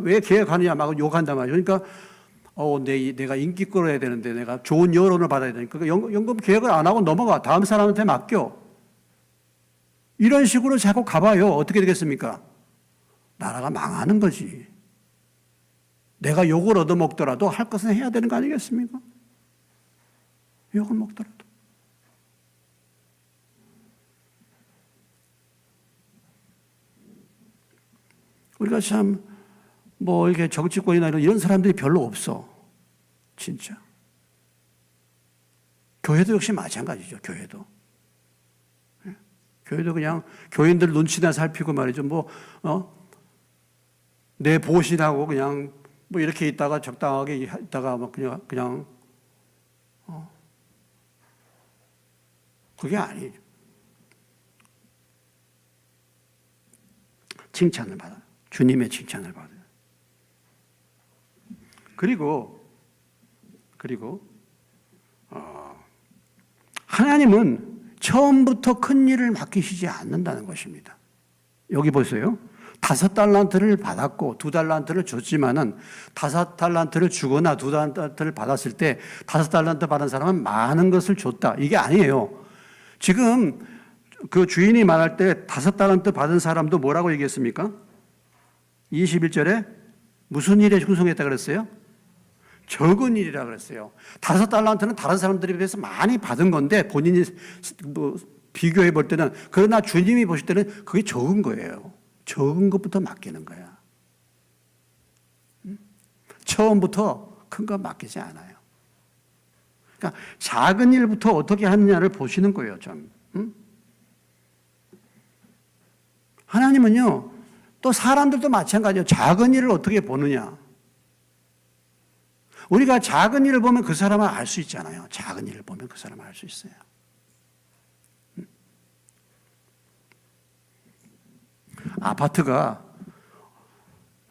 Speaker 1: 왜 개혁하느냐 막 욕한단 말이죠. 그러니까 내가 인기 끌어야 되는데 내가 좋은 여론을 받아야 되니까 연금 개혁을 안 하고 넘어가. 다음 사람한테 맡겨. 이런 식으로 자꾸 가봐요. 어떻게 되겠습니까? 나라가 망하는 거지. 내가 욕을 얻어먹더라도 할 것은 해야 되는 거 아니겠습니까? 욕을 먹더라도. 우리가 참 뭐 이렇게 정치권이나 이런 사람들이 별로 없어. 진짜. 교회도 역시 마찬가지죠. 교회도. 교회도 그냥 교인들 눈치나 살피고 말이죠. 내 보신하고 그냥 뭐 이렇게 있다가 적당하게 있다가 막 그냥 그게 아니죠. 칭찬을 받아요. 주님의 칭찬을 받아요. 그리고 하나님은 처음부터 큰 일을 맡기시지 않는다는 것입니다. 여기 보세요. 5달란트를 받았고 2달란트를 줬지만은 5달란트를 주거나 2달란트를 받았을 때 5달란트 받은 사람은 많은 것을 줬다. 이게 아니에요. 지금 그 주인이 말할 때 5달란트 받은 사람도 뭐라고 얘기했습니까? 21절에 무슨 일에 충성했다 그랬어요? 적은 일이라 그랬어요. 5달란트는 다른 사람들에 비해서 많이 받은 건데 본인이 비교해 볼 때는 그러나 주님이 보실 때는 그게 적은 거예요. 적은 것부터 맡기는 거야. 처음부터 큰 거 맡기지 않아요. 그러니까 작은 일부터 어떻게 하느냐를 보시는 거예요. 좀. 하나님은요. 또 사람들도 마찬가지예요. 작은 일을 어떻게 보느냐. 우리가 작은 일을 보면 그 사람을 알 수 있잖아요. 작은 일을 보면 그 사람을 알 수 있어요. 아파트가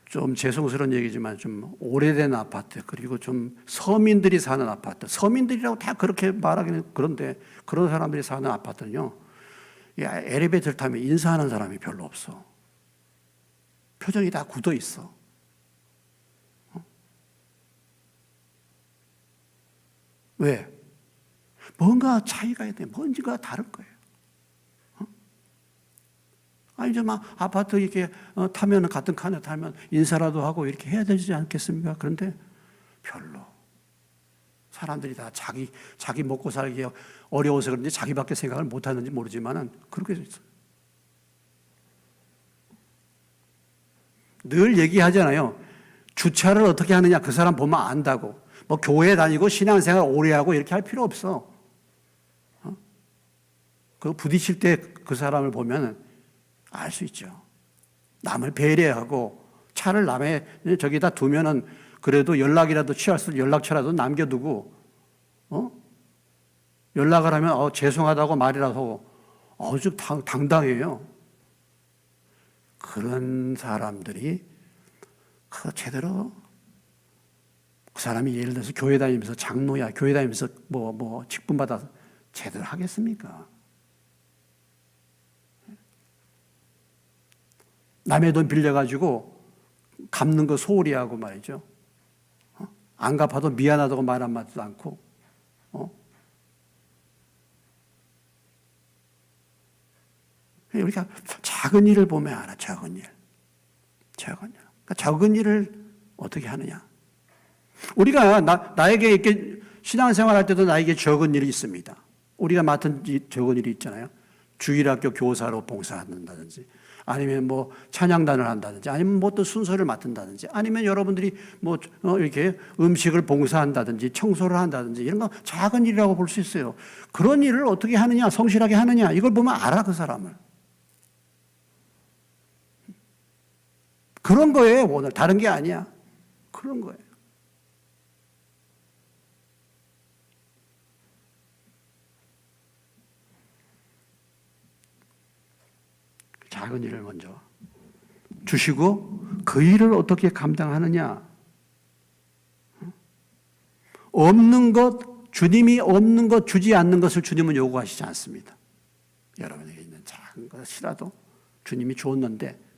Speaker 1: 좀 죄송스러운 얘기지만 좀 오래된 아파트 그리고 좀 서민들이 사는 아파트 서민들이라고 다 그렇게 말하기는 그런데 그런 사람들이 사는 아파트는요 엘리베이터를 타면 인사하는 사람이 별로 없어. 표정이 다 굳어 있어. 왜? 뭔가 차이가 있네. 뭔가 다를 거예요. 아니, 막 아파트 이렇게 타면 같은 칸에 타면 인사라도 하고 이렇게 해야 되지 않겠습니까? 그런데 별로. 사람들이 다 자기 먹고 살기 어려워서 그런지 자기밖에 생각을 못 하는지 모르지만은 그렇게 있어요. 늘 얘기하잖아요. 주차를 어떻게 하느냐 그 사람 보면 안다고. 뭐 교회 다니고 신앙생활 오래 하고 이렇게 할 필요 없어. 그 부딪힐 때 그 사람을 보면 알 수 있죠. 남을 배려하고 차를 남의 저기다 두면은 그래도 연락이라도 취할 수 연락처라도 남겨두고 연락을 하면 죄송하다고 말이라도 하고 아주 당당해요. 그런 사람들이 제대로 그 사람이 예를 들어서 교회 다니면서 장로야 교회 다니면서 뭐 직분 받아서 제대로 하겠습니까? 남의 돈 빌려가지고 갚는 거 소홀히 하고 말이죠. 안 갚아도 미안하다고 말 한마디도 않고 우리가 작은 일을 보면 알아. 작은 일. 그러니까 작은 일을 어떻게 하느냐. 우리가 나에게 이렇게 신앙생활 할 때도 나에게 적은 일이 있습니다. 우리가 맡은 적은 일이 있잖아요. 주일학교 교사로 봉사한다든지 아니면 뭐 찬양단을 한다든지 아니면 뭐 또 순서를 맡는다든지 아니면 여러분들이 뭐 이렇게 음식을 봉사한다든지 청소를 한다든지 이런 거 작은 일이라고 볼 수 있어요. 그런 일을 어떻게 하느냐, 성실하게 하느냐 이걸 보면 알아 그 사람을. 그런 거예요, 오늘. 다른 게 아니야. 그런 거예요. 작은 일을 먼저 주시고 그 일을 어떻게 감당하느냐. 없는 것, 주님이 없는 것, 주지 않는 것을 주님은 요구하시지 않습니다. 여러분에게 있는 작은 것이라도 주님이 줬는데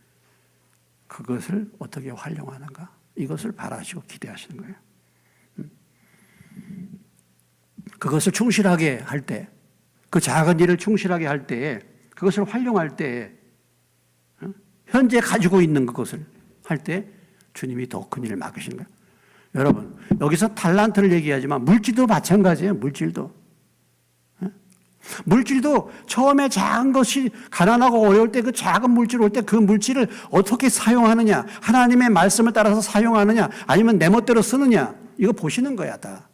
Speaker 1: 그것을 어떻게 활용하는가, 이것을 바라시고 기대하시는 거예요. 그것을 충실하게 할 때, 그 작은 일을 충실하게 할 때에, 그것을 활용할 때에, 현재 가지고 있는 그것을 할 때 주님이 더 큰 일을 맡기시는 거예요. 여러분, 여기서 탈란트를 얘기하지만 물질도 마찬가지예요. 물질도 처음에 작은 것이 가난하고 어려울 때 그 작은 물질 올 때 그 물질을 어떻게 사용하느냐, 하나님의 말씀을 따라서 사용하느냐, 아니면 내 멋대로 쓰느냐, 이거 보시는 거야, 다.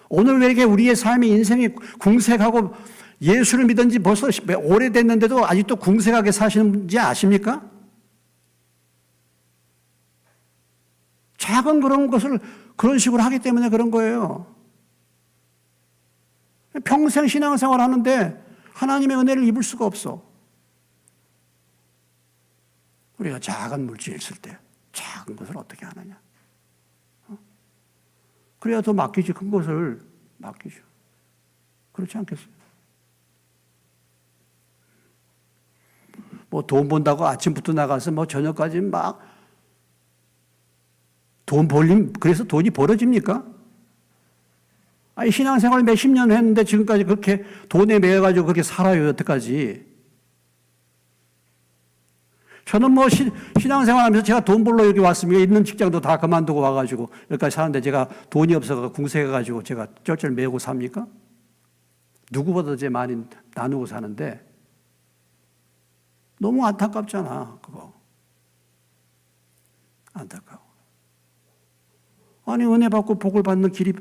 Speaker 1: 오늘 왜 이렇게 우리의 삶이, 인생이 궁색하고 예수를 믿은 지 벌써 오래됐는데도 아직도 궁색하게 사시는지 아십니까? 작은 그런 것을 그런 식으로 하기 때문에 그런 거예요. 평생 신앙생활 하는데 하나님의 은혜를 입을 수가 없어. 우리가 작은 물질 있을 때 작은 것을 어떻게 하느냐. 그래야 더 맡기지, 큰 것을 맡기죠. 그렇지 않겠어요? 뭐 돈 번다고 아침부터 나가서 뭐 저녁까지 막 돈 벌림, 그래서 돈이 벌어집니까? 아니, 신앙생활 몇십 년 했는데 지금까지 그렇게 돈에 매여가지고 그렇게 살아요, 여태까지. 저는 뭐 신앙생활 하면서 제가 돈 벌러 여기 왔습니다. 있는 직장도 다 그만두고 와가지고 여기까지 사는데 제가 돈이 없어서 궁색해가지고 제가 쩔쩔 매고 삽니까? 누구보다 제 많이 나누고 사는데 너무 안타깝잖아, 그거. 안타까워. 아니, 은혜 받고 복을 받는 길이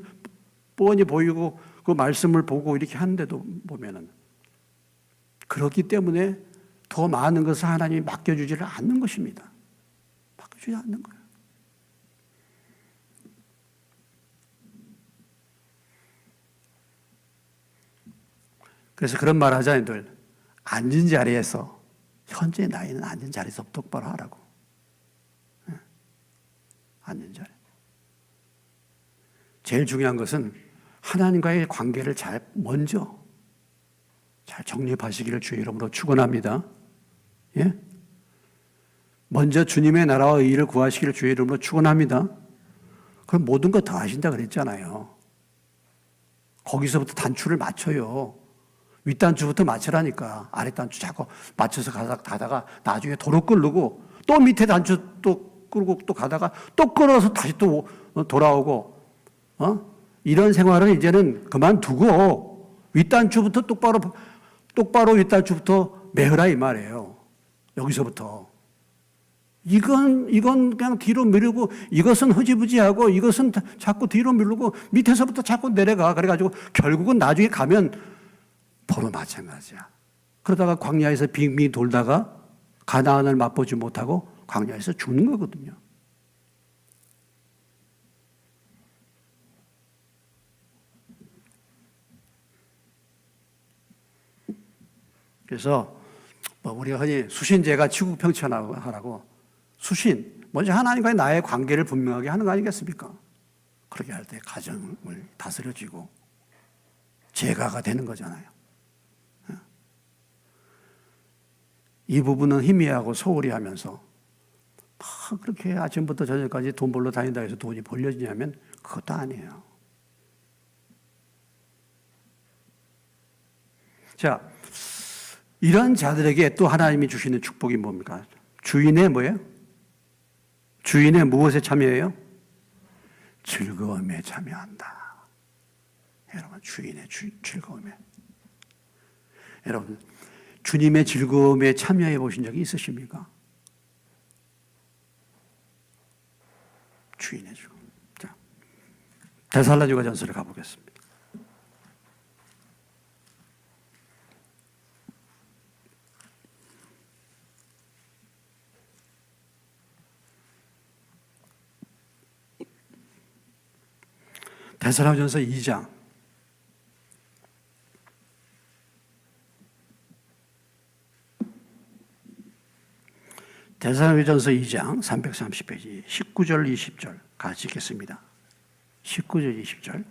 Speaker 1: 뻔히 보이고 그 말씀을 보고 이렇게 하는데도 보면은 그렇기 때문에 더 많은 것을 하나님이 맡겨주지를 않는 것입니다. 맡겨주지 않는 거예요. 그래서 그런 말 하잖아요, 늘. 앉은 자리에서, 현재 나이는 앉은 자리에서 똑바로 하라고. 앉은 자리. 제일 중요한 것은 하나님과의 관계를 먼저 잘 정립하시기를 주의 이름으로 축원합니다. 예? 먼저 주님의 나라와 의의를 구하시기를 주의 이름으로 축원합니다. 그럼 모든 것 다 하신다 그랬잖아요. 거기서부터 단추를 맞춰요. 윗단추부터 맞추라니까. 아랫단추 자꾸 맞춰서 가다가 나중에 도로 끌고 또 밑에 단추 또 끌고 또 가다가 또 끌어서 다시 또 돌아오고, 이런 생활은 이제는 그만두고 윗단추부터 똑바로 윗단추부터 매으라 이 말이에요. 여기서부터. 이건 그냥 뒤로 미루고, 이것은 흐지부지하고, 이것은 자꾸 뒤로 미루고, 밑에서부터 자꾸 내려가. 그래가지고 결국은 나중에 가면 바로 마찬가지야. 그러다가 광야에서 빙빙 돌다가 가나안을 맛보지 못하고 광야에서 죽는 거거든요. 그래서 우리가 흔히 수신제가 지국평천하라고, 수신, 먼저 하나님과의 나의 관계를 분명하게 하는 거 아니겠습니까? 그렇게 할 때 가정을 다스려지고 제가가 되는 거잖아요. 이 부분은 희미하고 소홀히 하면서 막 그렇게 아침부터 저녁까지 돈 벌러 다닌다 해서 돈이 벌려지냐면 그것도 아니에요. 자, 이런 자들에게 또 하나님이 주시는 축복이 뭡니까? 주인의 뭐예요? 주인의 무엇에 참여해요? 즐거움에 참여한다. 여러분, 주인의 즐거움에. 여러분, 주님의 즐거움에 참여해 보신 적이 있으십니까? 주인의 즐거움. 자, 데살로니가 전서를 가보겠습니다. 데살로니가전서 2장. 데살로니가전서 2장 330페이지 19절 20절 같이 읽겠습니다. 19절 20절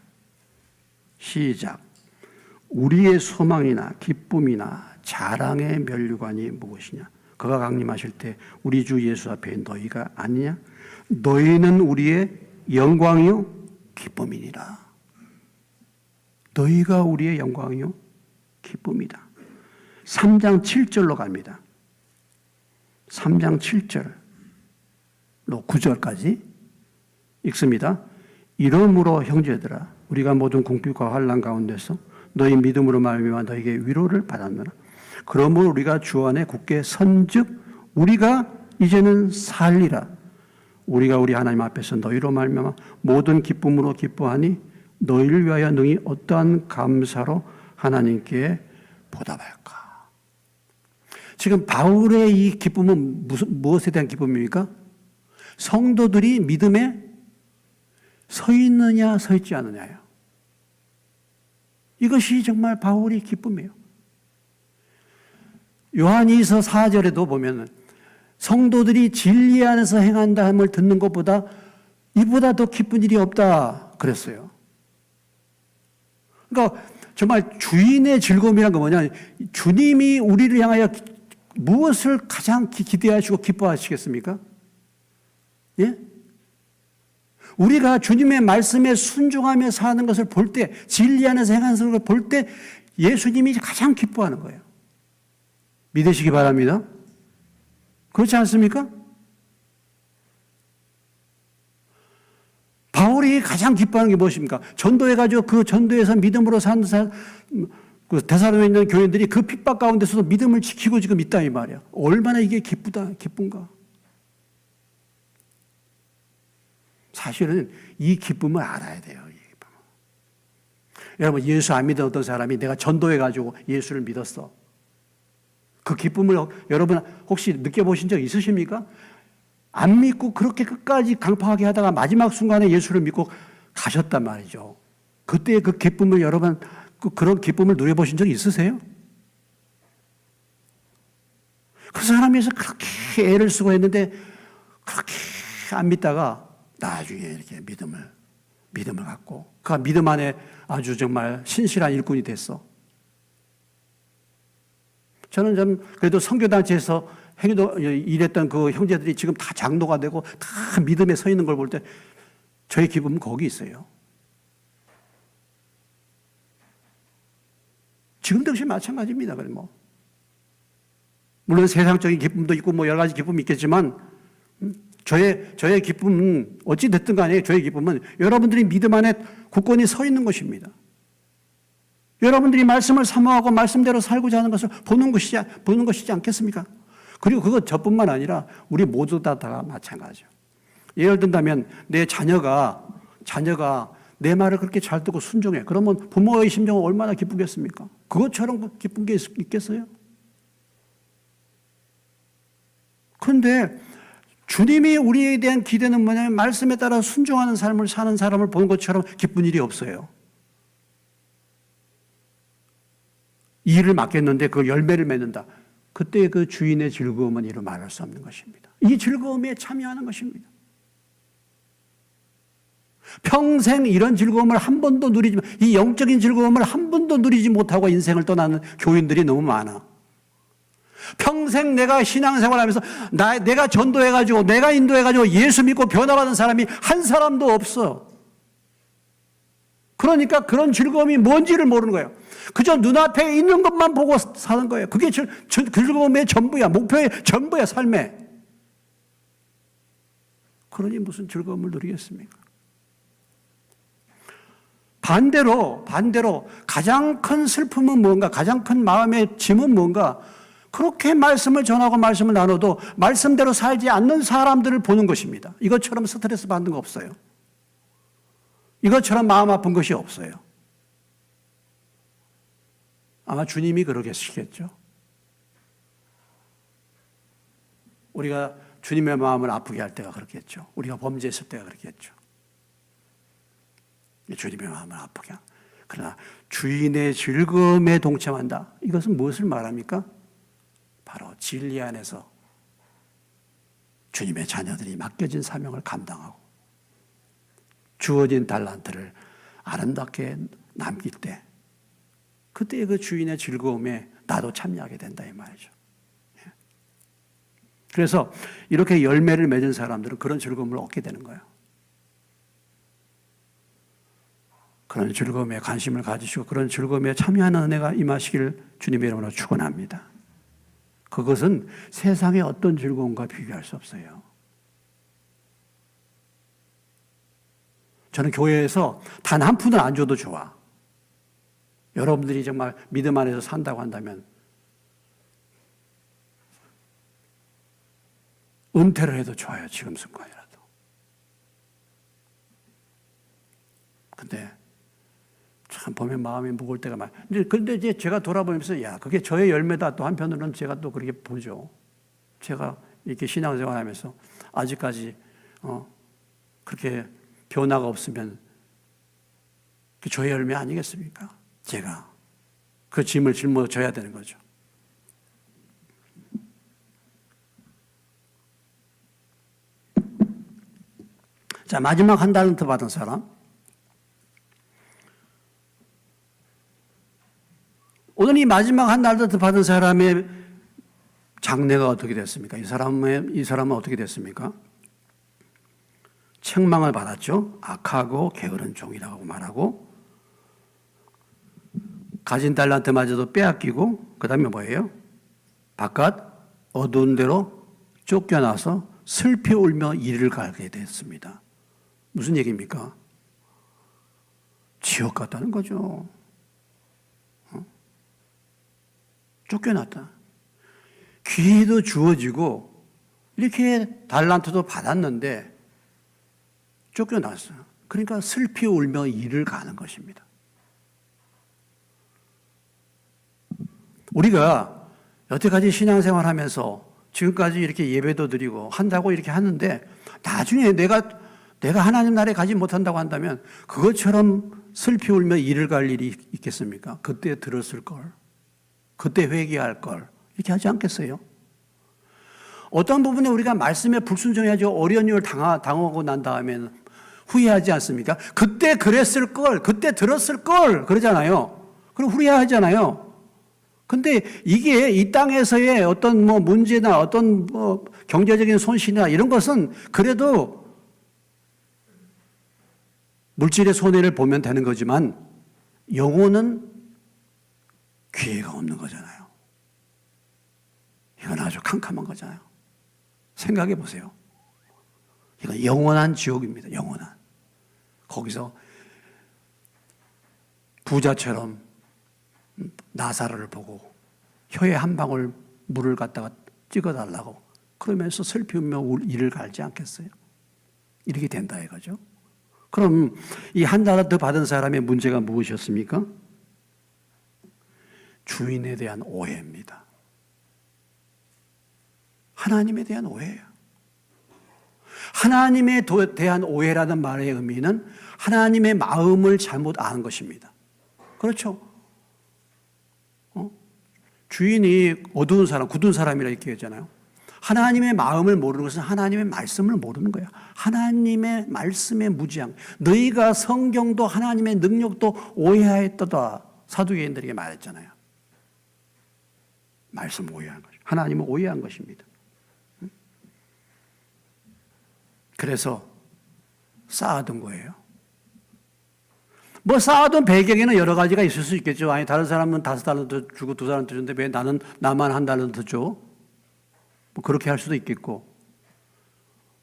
Speaker 1: 시작. 우리의 소망이나 기쁨이나 자랑의 면류관이 무엇이냐? 그가 강림하실 때 우리 주 예수 앞에 너희가 아니냐? 너희는 우리의 영광이요 기쁨이니라. 너희가 우리의 영광이요 기쁨이다. 3장 7절로 갑니다. 3장 7절로 9절까지 읽습니다. 이러므로 형제들아 우리가 모든 궁핍과 환난 가운데서 너희 믿음으로 말미암아 너희에게 위로를 받았노라. 그러므로 우리가 주 안에 굳게 선즉 우리가 이제는 살리라. 우리가 우리 하나님 앞에서 너희로 말미암아 모든 기쁨으로 기뻐하니 너희를 위하여 능히 어떠한 감사로 하나님께 보답할까. 지금 바울의 이 기쁨은 무엇에 대한 기쁨입니까? 성도들이 믿음에 서 있느냐 서 있지 않느냐예요. 이것이 정말 바울의 기쁨이에요. 요한일서 4절에도 보면 성도들이 진리 안에서 행한다 함을 듣는 것보다 이보다 더 기쁜 일이 없다 그랬어요. 그러니까 정말 주인의 즐거움이란 건 뭐냐? 주님이 우리를 향하여 무엇을 가장 기대하시고 기뻐하시겠습니까? 예? 우리가 주님의 말씀에 순종하며 사는 것을 볼 때, 진리 안에서 행하는 것을 볼 때 예수님이 가장 기뻐하는 거예요. 믿으시기 바랍니다. 그렇지 않습니까? 바울이 가장 기뻐하는 게 무엇입니까? 전도해가지고 그 전도에서 믿음으로 사는 사람, 그 데살로니가에 있는 교인들이 그 핍박 가운데서도 믿음을 지키고 지금 있다 이 말이야. 얼마나 이게 기쁜가? 사실은 이 기쁨을 알아야 돼요. 이 기쁨을. 여러분 예수 안 믿은 어떤 사람이 내가 전도해가지고 예수를 믿었어. 그 기쁨을 여러분 혹시 느껴보신 적 있으십니까? 안 믿고 그렇게 끝까지 강팍하게 하다가 마지막 순간에 예수를 믿고 가셨단 말이죠. 그때 그 기쁨을 여러분 그런 기쁨을 누려보신 적 있으세요? 그 사람에서 그렇게 애를 쓰고 했는데 그렇게 안 믿다가 나중에 이렇게 믿음을 갖고 그 믿음 안에 아주 정말 신실한 일꾼이 됐어. 저는 좀 그래도 선교단체에서 일했던 그 형제들이 지금 다 장로가 되고 다 믿음에 서 있는 걸 볼 때 저의 기쁨은 거기 있어요. 지금도 역시 마찬가지입니다. 물론 세상적인 기쁨도 있고 여러 가지 기쁨이 있겠지만 저의 기쁨은 어찌 됐든 간에 저의 기쁨은 여러분들이 믿음 안에 굳건히 서 있는 것입니다. 여러분들이 말씀을 사모하고 말씀대로 살고자 하는 것을 보는 것이지 않겠습니까? 그리고 그것 저뿐만 아니라 우리 모두 다 마찬가지죠. 예를 든다면 내 자녀가 내 말을 그렇게 잘 듣고 순종해. 그러면 부모의 심정은 얼마나 기쁘겠습니까? 그것처럼 기쁜 게 있겠어요? 그런데 주님이 우리에 대한 기대는 뭐냐면 말씀에 따라 순종하는 삶을 사는 사람을 보는 것처럼 기쁜 일이 없어요. 이 일을 맡겼는데 그 열매를 맺는다. 그때 그 주인의 즐거움은 이루 말할 수 없는 것입니다. 이 즐거움에 참여하는 것입니다. 평생 이런 즐거움을 한 번도 이 영적인 즐거움을 한 번도 누리지 못하고 인생을 떠나는 교인들이 너무 많아. 평생 내가 신앙생활 하면서 내가 전도해가지고 내가 인도해가지고 예수 믿고 변화받은 사람이 한 사람도 없어. 그러니까 그런 즐거움이 뭔지를 모르는 거예요. 그저 눈앞에 있는 것만 보고 사는 거예요. 그게 즐거움의 전부야. 목표의 전부야, 삶에. 그러니 무슨 즐거움을 누리겠습니까? 반대로 가장 큰 슬픔은 뭔가, 가장 큰 마음의 짐은 뭔가, 그렇게 말씀을 전하고 말씀을 나눠도 말씀대로 살지 않는 사람들을 보는 것입니다. 이것처럼 스트레스 받는 거 없어요. 이것처럼 마음 아픈 것이 없어요. 아마 주님이 그러겠죠. 우리가 주님의 마음을 아프게 할 때가 그렇겠죠. 우리가 범죄했을 때가 그렇겠죠. 주님의 마음을 아프게 합니다. 그러나 주인의 즐거움에 동참한다. 이것은 무엇을 말합니까? 바로 진리 안에서 주님의 자녀들이 맡겨진 사명을 감당하고 주어진 달란트를 아름답게 남길 때, 그때 그 주인의 즐거움에 나도 참여하게 된다 이 말이죠. 그래서 이렇게 열매를 맺은 사람들은 그런 즐거움을 얻게 되는 거예요. 그런 즐거움에 관심을 가지시고 그런 즐거움에 참여하는 은혜가 임하시기를 주님의 이름으로 축원합니다. 그것은 세상의 어떤 즐거움과 비교할 수 없어요. 저는 교회에서 단 한 푼을 안 줘도 좋아. 여러분들이 정말 믿음 안에서 산다고 한다면 은퇴를 해도 좋아요. 지금 순간이라도. 근데 참 보면 마음이 무거울 때가 많아요. 근데 이제 제가 돌아보면서 야, 그게 저의 열매다. 또 한편으로는 제가 또 그렇게 보죠. 제가 이렇게 신앙생활하면서 아직까지 그렇게 변화가 없으면 그 저의 열매 아니겠습니까? 제가 그 짐을 짊어져야 되는 거죠. 자, 마지막 한 달란트 받은 사람. 오늘 이 마지막 한 달란트 받은 사람의 장래가 어떻게 됐습니까? 이 사람은 어떻게 됐습니까? 책망을 받았죠. 악하고 게으른 종이라고 말하고, 가진 달란트마저도 빼앗기고, 그 다음에 뭐예요? 바깥 어두운 데로 쫓겨나서 슬피 울며 이를 가게 됐습니다. 무슨 얘기입니까? 지옥 같다는 거죠. 쫓겨났다. 기회도 주어지고 이렇게 달란트도 받았는데 쫓겨났어요. 그러니까 슬피 울며 이를 가는 것입니다. 우리가 여태까지 신앙생활하면서 지금까지 이렇게 예배도 드리고 한다고 이렇게 하는데 나중에 내가 하나님 나라에 가지 못한다고 한다면 그것처럼 슬피 울며 이를 갈 일이 있겠습니까? 그때 들었을 걸, 그때 회개할 걸 이렇게 하지 않겠어요? 어떤 부분에 우리가 말씀에 불순종해가지고 어려운 일을 당하고 난 다음에는 후회하지 않습니까? 그때 그랬을 걸, 그때 들었을 걸 그러잖아요. 그럼 후회하잖아요. 근데 이게 이 땅에서의 어떤 문제나 어떤 경제적인 손실이나 이런 것은 그래도 물질의 손해를 보면 되는 거지만 영혼은 기회가 없는 거잖아요. 이건 아주 캄캄한 거잖아요. 생각해 보세요. 이건 영원한 지옥입니다. 영원한. 거기서 부자처럼 나사로를 보고 혀에 한 방울 물을 갖다가 찍어달라고 그러면서 슬피 울며 이를 갈지 않겠어요? 이렇게 된다 이거죠. 그럼 이 한 달란트 받은 사람의 문제가 무엇이었습니까? 주인에 대한 오해입니다. 하나님에 대한 오해예요. 하나님에 대한 오해라는 말의 의미는 하나님의 마음을 잘못 아는 것입니다. 그렇죠? 주인이 어두운 사람, 굳은 사람이라 이렇게 했잖아요. 하나님의 마음을 모르는 것은 하나님의 말씀을 모르는 거예요. 하나님의 말씀의 무지함. 너희가 성경도 하나님의 능력도 오해하였도다. 사두개인들에게 말했잖아요. 말씀 오해한 거죠. 하나님을 오해한 것입니다. 그래서 쌓아둔 거예요. 쌓아둔 배경에는 여러 가지가 있을 수 있겠죠. 아니, 다른 사람은 5달란트 주고 2달란트 주는데 왜 나만 1달란트 줘? 그렇게 할 수도 있겠고.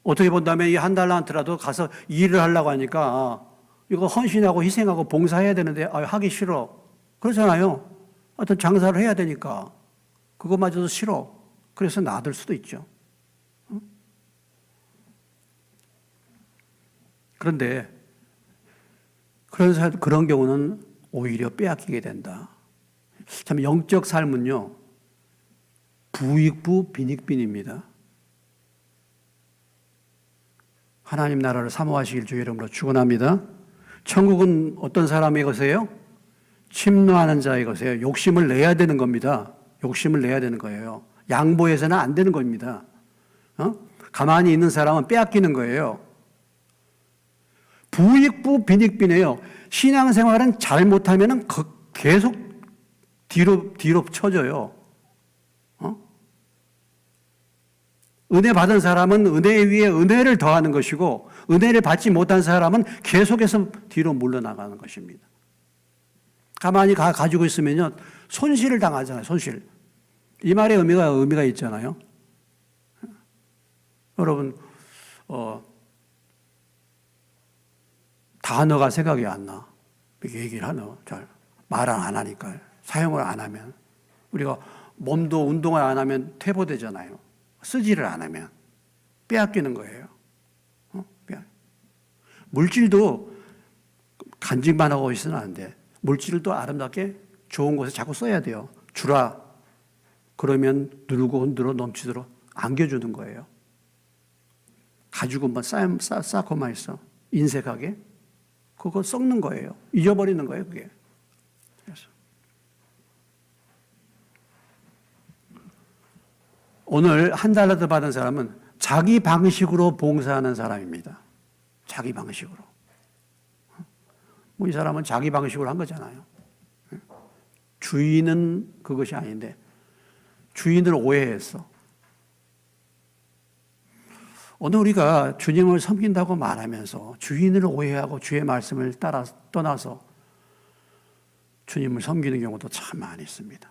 Speaker 1: 어떻게 본다면 이 1달란트라도 가서 일을 하려고 하니까 이거 헌신하고 희생하고 봉사해야 되는데 하기 싫어. 그렇잖아요. 하여튼 장사를 해야 되니까. 그것마저도 싫어. 그래서 놔둘 수도 있죠. 그런데 그런 경우는 오히려 빼앗기게 된다. 참 영적 삶은요, 부익부 빈익빈입니다. 하나님 나라를 사모하시길 주의 이름으로 축원합니다. 천국은 어떤 사람의 것이에요? 침노하는 자의 것이에요. 욕심을 내야 되는 겁니다. 욕심을 내야 되는 거예요. 양보해서는 안 되는 겁니다. 가만히 있는 사람은 빼앗기는 거예요. 부익부 빈익빈이에요. 신앙생활은 잘못하면 계속 뒤로 쳐져요. 은혜 받은 사람은 은혜 위에 은혜를 더하는 것이고, 은혜를 받지 못한 사람은 계속해서 뒤로 물러나가는 것입니다. 가만히 가지고 있으면요, 손실을 당하잖아요, 손실. 이 말의 의미가 있잖아요. 여러분, 단어가 생각이 안 나. 이렇게 얘기를 하나, 잘 말을 안 하니까, 사용을 안 하면. 우리가 몸도 운동을 안 하면 퇴보되잖아요. 쓰지를 안 하면. 빼앗기는 거예요. 물질도 간직만 하고 있으면 안 돼. 물질도 아름답게 좋은 곳에 자꾸 써야 돼요. 주라. 그러면 누르고 흔들어 넘치도록 안겨주는 거예요. 가지고만 쌓고만 있어. 인색하게. 그거 썩는 거예요. 잊어버리는 거예요, 그게. 그래서. 오늘 $1 받은 사람은 자기 방식으로 봉사하는 사람입니다. 자기 방식으로. 이 사람은 자기 방식으로 한 거잖아요. 주인은 그것이 아닌데 주인을 오해했어. 오늘 우리가 주님을 섬긴다고 말하면서 주인을 오해하고 주의 말씀을 따라 떠나서 주님을 섬기는 경우도 참 많이 있습니다.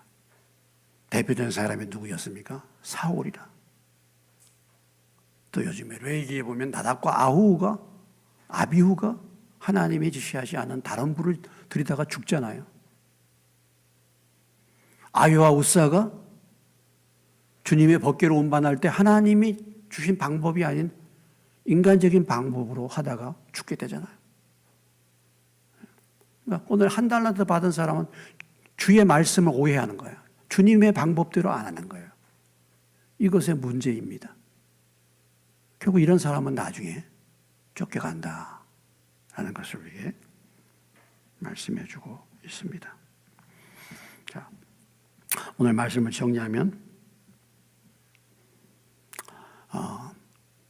Speaker 1: 대표적인 사람이 누구였습니까? 사울이라. 또 요즘에 레위기에 보면 나답과 아비후가 하나님이 지시하지 않은 다른 불을 들이다가 죽잖아요. 아요와 우사가 주님의 법궤로 운반할 때 하나님이 주신 방법이 아닌 인간적인 방법으로 하다가 죽게 되잖아요. 그러니까 오늘 $1 받은 사람은 주의 말씀을 오해하는 거예요. 주님의 방법대로 안 하는 거예요. 이것의 문제입니다. 결국 이런 사람은 나중에 쫓겨간다 라는 것을 우리에게 말씀해 주고 있습니다. 자, 오늘 말씀을 정리하면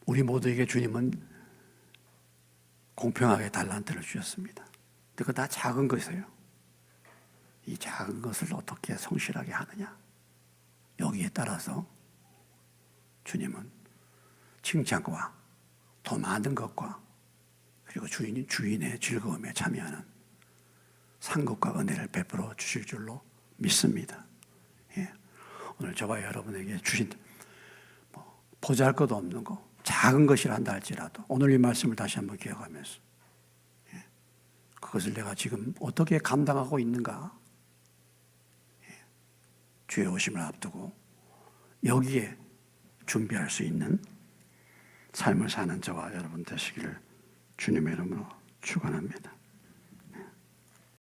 Speaker 1: 우리 모두에게 주님은 공평하게 달란트를 주셨습니다. 근데 그거 다 작은 것이에요. 이 작은 것을 어떻게 성실하게 하느냐. 여기에 따라서 주님은 칭찬과 더 많은 것과 그리고 주인의 즐거움에 참여하는 상급과 은혜를 베풀어 주실 줄로 믿습니다. 예. 오늘 저와 여러분에게 주신 보잘것 없는 거, 작은 것이라 한다 할지라도 오늘 이 말씀을 다시 한번 기억하면서 그것을 내가 지금 어떻게 감당하고 있는가. 주의 오심을 앞두고 여기에 준비할 수 있는 삶을 사는 저와 여러분 되시기를 주님의 이름으로 축원합니다.